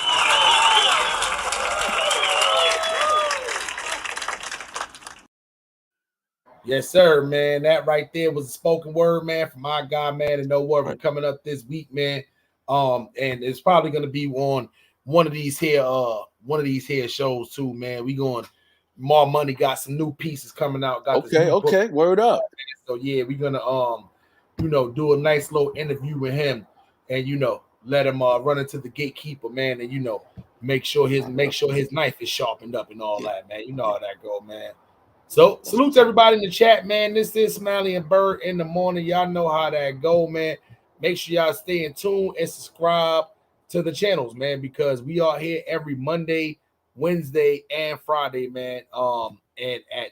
[SPEAKER 4] Yes, sir, man. That right there was a spoken word, man, from my guy, man. And know what, we're coming up this week, man. And it's probably gonna be on one of these here shows too, man. We going More Money got some new pieces coming out. Got
[SPEAKER 5] Okay, word up.
[SPEAKER 4] So yeah, we're gonna do a nice little interview with him, and let him run into the gatekeeper, man, and make sure his knife is sharpened up and all that, man. You know how that go, man. So salute to everybody in the chat, man. This is Smiley and Byrd in the morning. Y'all know how that go, man. Make sure y'all stay in tune and subscribe to the channels, man, because we are here every Monday, Wednesday, and Friday, man. And at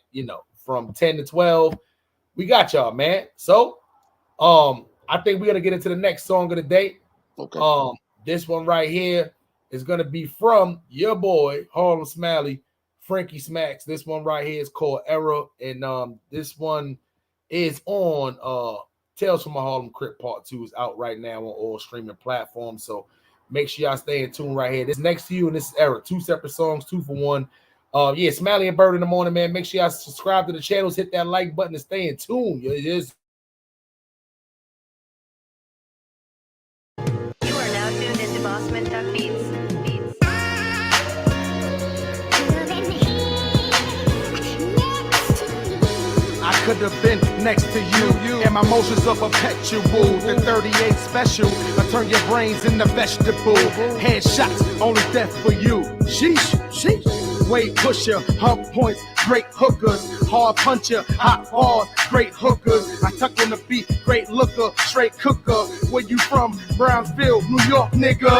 [SPEAKER 4] from 10 to 12, we got y'all, man. So I think we're gonna get into the next song of the day.
[SPEAKER 5] Okay.
[SPEAKER 4] This one right here is gonna be from your boy Harlem Smiley, Frankie Smacks. This one right here is called Error, and this one is on Tales from a Harlem Crip Part 2 is out right now on all streaming platforms. So make sure y'all stay in tune right here. This next to you, and this is Error. 2 separate songs, 2 for 1. Yeah, Smiley and Byrd in the morning, man. Make sure y'all subscribe to the channels, hit that like button, and stay in tune. It is.
[SPEAKER 13] You are now tuned into Bossman Duck Beats.
[SPEAKER 10] I could have been next to you, and my motions are perpetual. The 38 special, I turn your brains into vegetable. Headshots, only death for you. Sheesh, sheesh. Weight pusher, hump points, great hookers. Hard puncher, hot balls, great hookers. I tuck in the beat, great looker, straight cooker. Where you from? Brownsville, New York, nigga.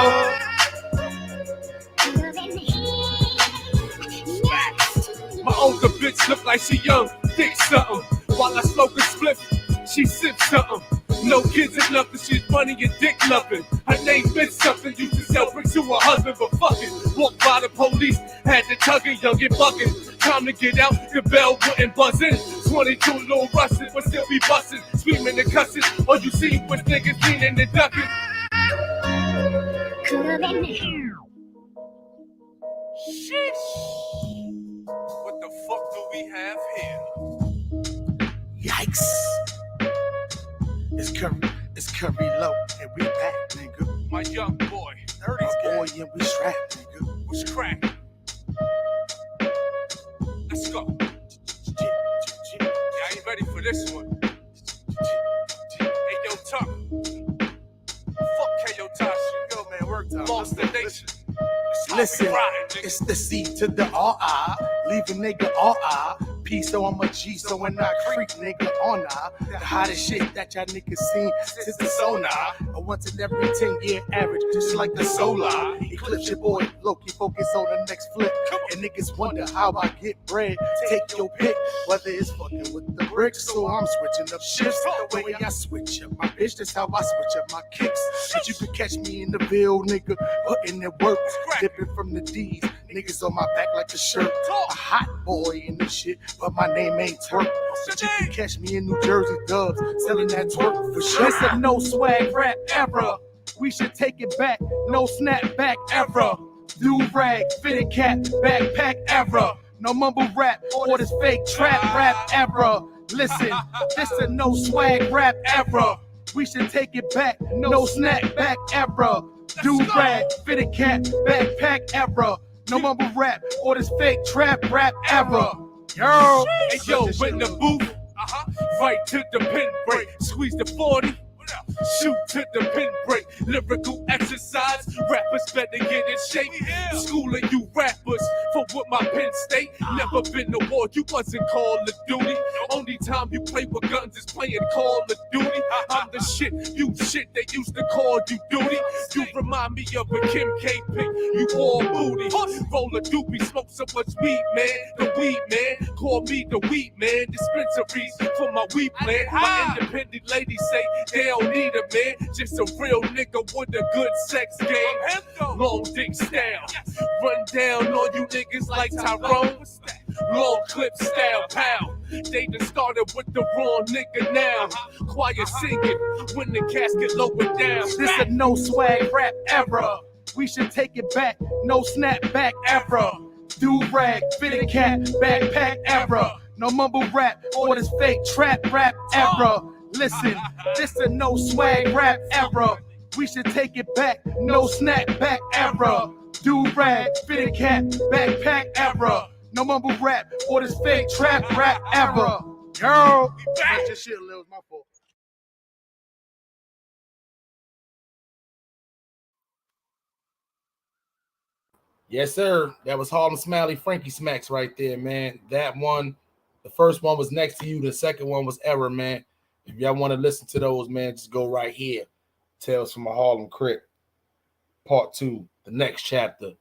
[SPEAKER 3] My older bitch look like she young, thick something. While I smoke a spliff, she sips something. No kids or nothing, she's funny and dick loving. Her name meant something, used to sell bricks to her husband, but fucking walked by the police, had to tugging, young and bugging. Time to get out, the bell wouldn't buzz in. 22 little rusted, but still be busting, screaming and cussing. All you see was niggas leaning and ducking. Sheesh. What the fuck do we have here?
[SPEAKER 10] Yikes. It's Curry Low, and we back, nigga.
[SPEAKER 3] My young boy, 30's
[SPEAKER 10] boy, and we strapped, nigga.
[SPEAKER 3] What's crack? Let's go. Yeah, I ain't ready for this one. Hey, yo, Tuck. Fuck K.O. Tosh. Yo, man, work time. Lost the nation.
[SPEAKER 10] Listen, it's the C to the R-I. Leave a nigga R-I. P, so I'm a G, so when I creep, nigga, on the hottest shit that y'all niggas seen since the sonar. A once in every 10-year average, just like the solar. Eclipse your boy, low-key focus on the next flip. And niggas wonder how I get bread. Take your pick, whether it's fucking with the bricks, so I'm switching up shifts. The way I switch up my bitch, that's how I switch up my kicks. But you could catch me in the Ville, nigga, putting in work, dipping from the D's. Niggas on my back like a shirt. A hot boy in this shit, but my name ain't Twerk. But you can catch me in New Jersey dubs, selling that twerk for sure. It's a no swag rap era. We should take it back. No snapback era. Do rag, fitted cap, backpack era. No mumble rap or this fake trap rap era. Listen, this a no swag rap era. We should take it back. No snapback era. Do rag, fitted cap, backpack era. No mumble rap or this fake trap rap era. Yo,
[SPEAKER 3] hey yo, in the booth, right to the pin break, squeeze the 40, shoot to the pin break, lyrical exercise, rappers better get in shape, schooling you rappers for what my pen state, never been to war, you wasn't Call of Duty, only time you play with guns is playing Call of Duty, I'm the shit, you shit, they used to call you duty, you remind me of a Kim K pick, you all booty, roll a doobie, smoke so much weed, man, the weed man, call me the weed man, dispensaries for my weed plan, my independent ladies say they don't need a man, just a real nigga with a good sex game, long dick style, run down on you niggas like Tyrone, long clip style, pow, they done started with the wrong nigga now, choir singing when the casket lower down,
[SPEAKER 10] this a no swag rap era. We should take it back. No snapback era. Do rag, fitted cap, backpack era. No mumble rap or this fake trap rap era. Listen, this a no swag rap era. We should take it back. No snapback era. Do rag, fitted cap, backpack era. No mumble rap or this fake trap rap era. Girl, that's your shit, Lil. My fault.
[SPEAKER 4] Yes, sir. That was Harlem Smiley, Frankie Smacks right there, man. That one, the first one was Next to You. The second one was Error, man. If y'all want to listen to those, man, just go right here. Tales from a Harlem Crip, Part 2, the next chapter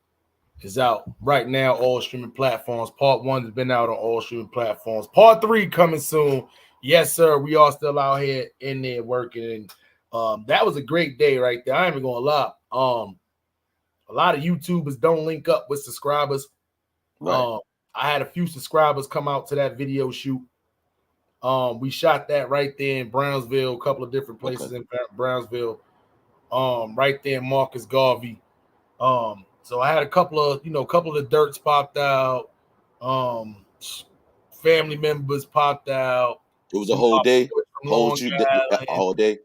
[SPEAKER 4] is out right now, all streaming platforms. Part 1 has been out on all streaming platforms. Part 3 coming soon. Yes, sir. We are still out here in there working. And that was a great day right there. I ain't even gonna lie. A lot of YouTubers don't link up with subscribers.
[SPEAKER 5] Right.
[SPEAKER 4] I had a few subscribers come out to that video shoot. We shot that right there in Brownsville, a couple of different places in Brownsville. Right there in Marcus Garvey. So I had a couple of the dirts popped out. Family members popped out.
[SPEAKER 5] It was a whole day.
[SPEAKER 4] Long
[SPEAKER 5] A whole day.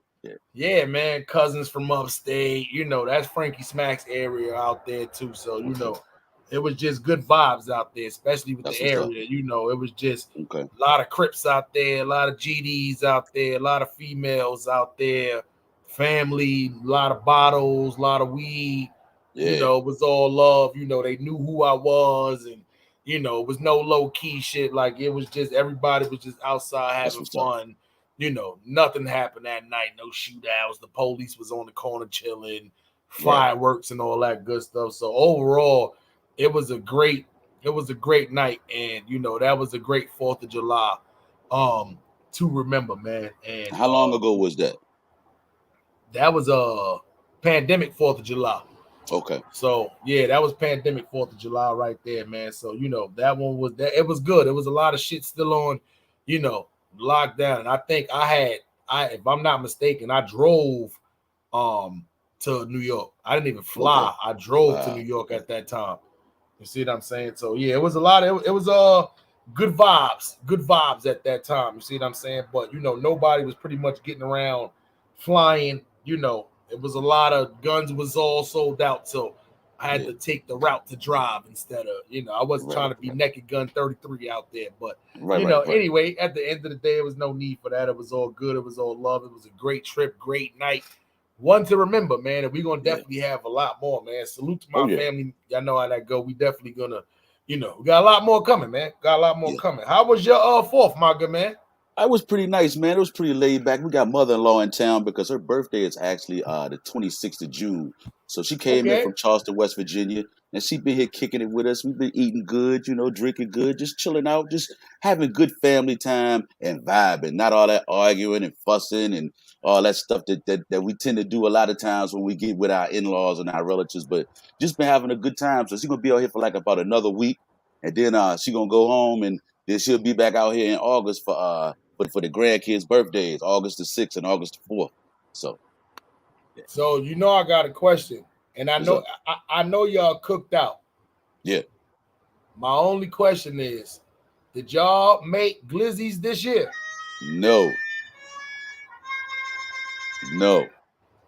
[SPEAKER 4] Yeah, man. Cousins from upstate. That's Frankie Smack's area out there too. So it was just good vibes out there, especially with the area. It was just a lot of Crips out there, a lot of GDs out there, a lot of females out there, family, a lot of bottles, a lot of weed.
[SPEAKER 5] Yeah.
[SPEAKER 4] It was all love. They knew who I was, and it was no low key shit. Like it was just everybody was just outside having fun. Nothing happened that night. No shootouts. The police was on the corner chilling, fireworks and all that good stuff. So overall, it was a great night, and that was a great 4th of July to remember, man. And
[SPEAKER 5] how long ago was that?
[SPEAKER 4] That was a pandemic 4th of July.
[SPEAKER 5] Okay.
[SPEAKER 4] So yeah, that was pandemic 4th of July right there, man. So that one was that. It was good. It was a lot of shit still on, lockdown. And I think if I'm not mistaken, I drove to New York. I didn't even fly. I drove to New York at that time. You see what I'm saying? So yeah, it was a lot of it was good vibes at that time. You see what I'm saying? But nobody was pretty much getting around flying. It was a lot of guns was all sold out, so I had to take the route to drive instead of I wasn't trying to be naked gun 33 out there. But anyway, at the end of the day, it was no need for that. It was all good. It was all love. It was a great trip, great night. One to remember, man, and we're gonna definitely have a lot more, man. Salute to my family. Y'all know how that go. We definitely gonna, we got a lot more coming, man. Got a lot more coming. How was your 4th, my good man?
[SPEAKER 5] It was pretty nice, man. It was pretty laid back. We got mother-in-law in town because her birthday is actually the 26th of June. So she came in from Charleston, West Virginia, and she been here kicking it with us. We've been eating good, drinking good, just chilling out, just having good family time and vibing, not all that arguing and fussing and all that stuff that we tend to do a lot of times when we get with our in-laws and our relatives, but just been having a good time. So she's going to be out here for like about another week, and then she's going to go home, and then she'll be back out here in August for the grandkids' birthdays, August the 6th and August the 4th. So
[SPEAKER 4] I got a question, and I know y'all cooked out.
[SPEAKER 5] Yeah.
[SPEAKER 4] My only question is, did y'all make glizzies this year?
[SPEAKER 5] No.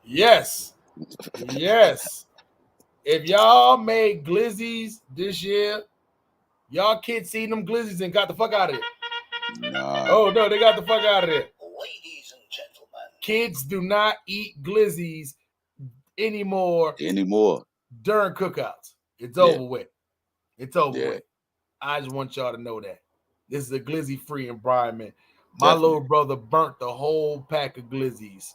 [SPEAKER 4] Yes. Yes. If y'all made glizzies this year, y'all kids seen them glizzies and got the fuck out of here.
[SPEAKER 5] Nah.
[SPEAKER 4] Oh no, they got the fuck out of there. Ladies and gentlemen, kids do not eat glizzies anymore during cookouts. It's over with. It's over with. I just want y'all to know that this is a glizzy-free environment. My little brother burnt the whole pack of glizzies,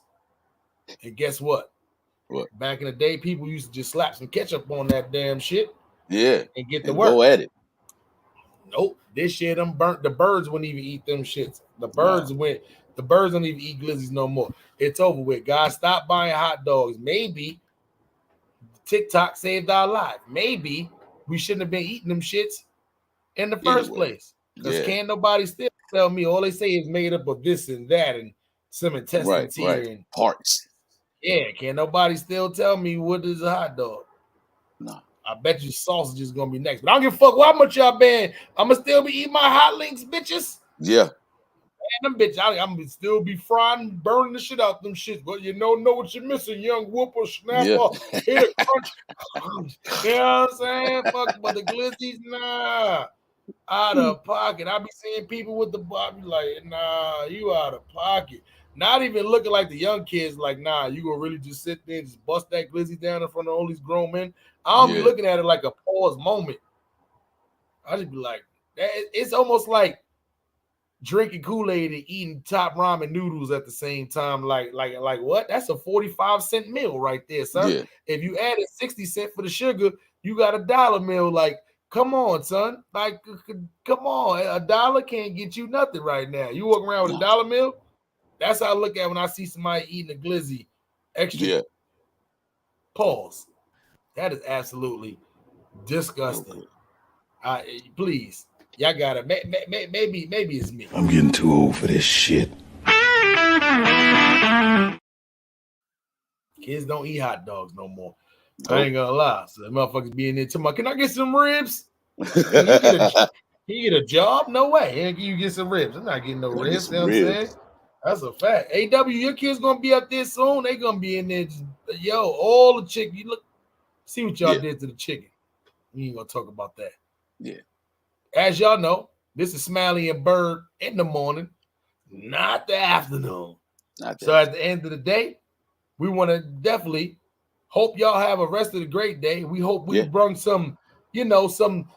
[SPEAKER 4] and guess what? Back in the day, people used to just slap some ketchup on that damn shit.
[SPEAKER 5] Yeah.
[SPEAKER 4] And get to work.
[SPEAKER 5] Go at it.
[SPEAKER 4] Nope. This shit, them burnt. The birds wouldn't even eat them shits. The birds don't even eat glizzies no more. It's over with. Guys, stop buying hot dogs. Maybe TikTok saved our life. Maybe we shouldn't have been eating them shits in the first place. Because can't nobody still tell me all they say is made up of this and that and some intestines here and
[SPEAKER 5] parts.
[SPEAKER 4] Yeah, can't nobody still tell me what is a hot dog.
[SPEAKER 5] No.
[SPEAKER 4] I bet you sausage is gonna be next, but I don't give a fuck how much y'all been. I'm gonna still be eating my hot links, bitches.
[SPEAKER 5] Yeah.
[SPEAKER 4] Man, them bitches, I'm gonna still be frying, burning the shit out them shits. But know what you're missing, young whooper, snapper, hit a crunch. You know what I'm saying? Fuck, but the glizzies, nah, out of pocket. I be seeing people with the body like, nah, you out of pocket. Not even looking like the young kids, like, nah, you gonna really just sit there and just bust that glizzy down in front of all these grown men? I don't be looking at it like a pause moment. I just be like, it's almost like drinking Kool-Aid and eating top ramen noodles at the same time. Like what? That's a 45-cent meal right there, son.
[SPEAKER 5] Yeah.
[SPEAKER 4] If you added 60 cents for the sugar, you got $1 meal. Like, come on, son. Like, come on. $1 can't get you nothing right now. You walk around with $1 meal. That's how I look at when I see somebody eating a glizzy extra.
[SPEAKER 5] Yeah.
[SPEAKER 4] Pause. That is absolutely disgusting. Please, y'all got it. Maybe it's me.
[SPEAKER 7] I'm getting too old for this shit.
[SPEAKER 4] Kids don't eat hot dogs no more. I ain't gonna lie. So the motherfuckers be in there tomorrow. Can I get some ribs? Can you get a job? No way. You get some ribs. I'm not getting no ribs. You know what I'm saying? That's a fact. AW, your kids gonna be up there soon. They gonna be in there. All the chicken. You look, see what y'all did to the chicken. We ain't gonna talk about that.
[SPEAKER 5] Yeah.
[SPEAKER 4] As y'all know, this is Smiley and Byrd in the morning, not the afternoon. So at the end of the day, we want to definitely hope y'all have a rest of the great day. We hope we brought some,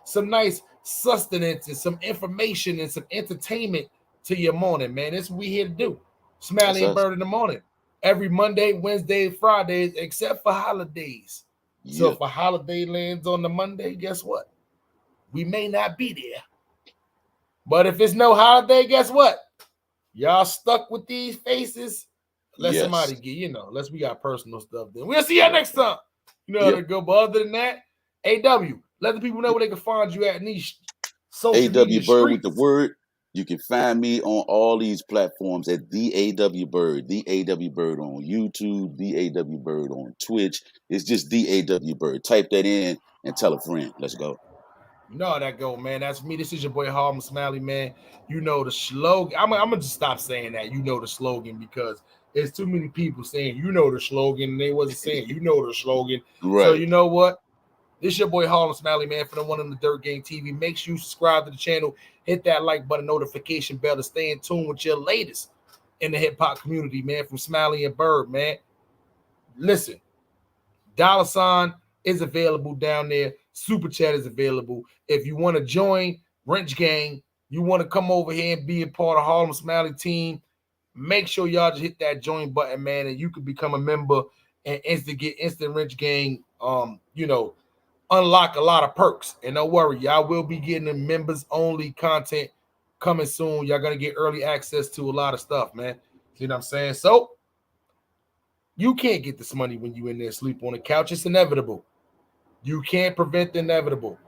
[SPEAKER 4] some nice sustenance and some information and some entertainment to your morning, man. That's what we here to do. Smiley and Byrd in the morning. Every Monday, Wednesday, Fridays, except for holidays. So if a holiday lands on the Monday, guess what? We may not be there. But if it's no holiday, guess what? Y'all stuck with these faces. Let somebody get, unless we got personal stuff, then we'll see you next time. You know how to go. But other than that, AW, let the people know where they can find you at in these social media
[SPEAKER 5] AW Byrd
[SPEAKER 4] streets.
[SPEAKER 5] with the word. You can find me on all these platforms at the AW Byrd, the AW Byrd on YouTube, the AW Byrd on Twitch. It's just the AW Byrd. Type that in and tell a friend. Let's go.
[SPEAKER 4] You know how that go, man. That's me. This is your boy Harlem Smiley, man. You know the slogan. I'm gonna just stop saying that. You know the slogan because there's too many people saying you know the slogan and they wasn't saying you know the slogan.
[SPEAKER 5] Right.
[SPEAKER 4] So you know what? This is your boy Harlem Smiley, man. For the one on the Dirt Game TV, make sure you subscribe to the channel, hit that like button, notification bell to stay in tune with your latest in the hip hop community, man. From Smiley and Byrd, man. Listen, $sign is available down there. Super chat is available. If you want to join Wrench Gang, you want to come over here and be a part of Harlem Smiley team, make sure y'all just hit that join button, man, and you can become a member and get instant Wrench Gang. Unlock a lot of perks. And don't worry, y'all will be getting the members only content coming soon. Y'all gonna get early access to a lot of stuff, man. See what I'm saying? So you can't get this money when you in there sleep on the couch. It's inevitable. You can't prevent the inevitable.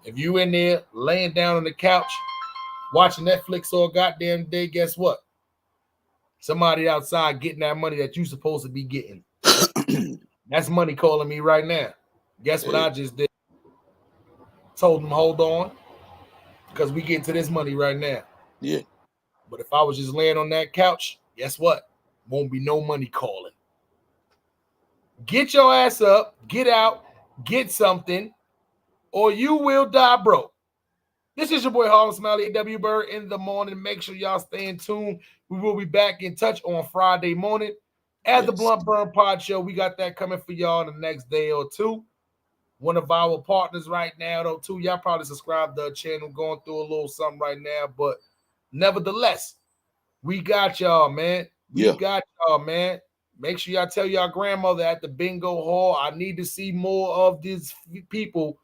[SPEAKER 4] If you in there laying down on the couch watching Netflix all goddamn day, guess what? Somebody outside getting that money that you supposed to be getting. That's money calling me right now. Guess what I just did? Told them, hold on, because we getting to this money right now.
[SPEAKER 5] Yeah.
[SPEAKER 4] But if I was just laying on that couch, guess what? Won't be no money calling. Get your ass up, get out, get something, or you will die broke. This is your boy Harlem Smiley, AW Byrd in the morning. Make sure y'all stay in tune. We will be back in touch on Friday morning. At the Blunt Burn Pod Show, we got that coming for y'all in the next day or two. One of our partners right now, though, too. Y'all probably subscribe to the channel, going through a little something right now. But nevertheless, we got y'all, man. We got y'all, man. Make sure y'all tell y'all grandmother at the bingo hall, I need to see more of these people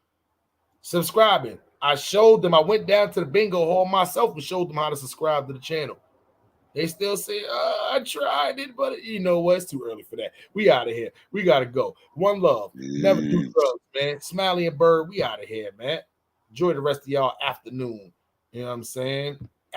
[SPEAKER 4] subscribing. I showed them. I went down to the bingo hall myself and showed them how to subscribe to the channel. They still say, I tried it, but you know what? It's too early for that. We out of here. We got to go. One love. Never do drugs, man. Smiley and Byrd, we out of here, man. Enjoy the rest of y'all afternoon. You know what I'm saying?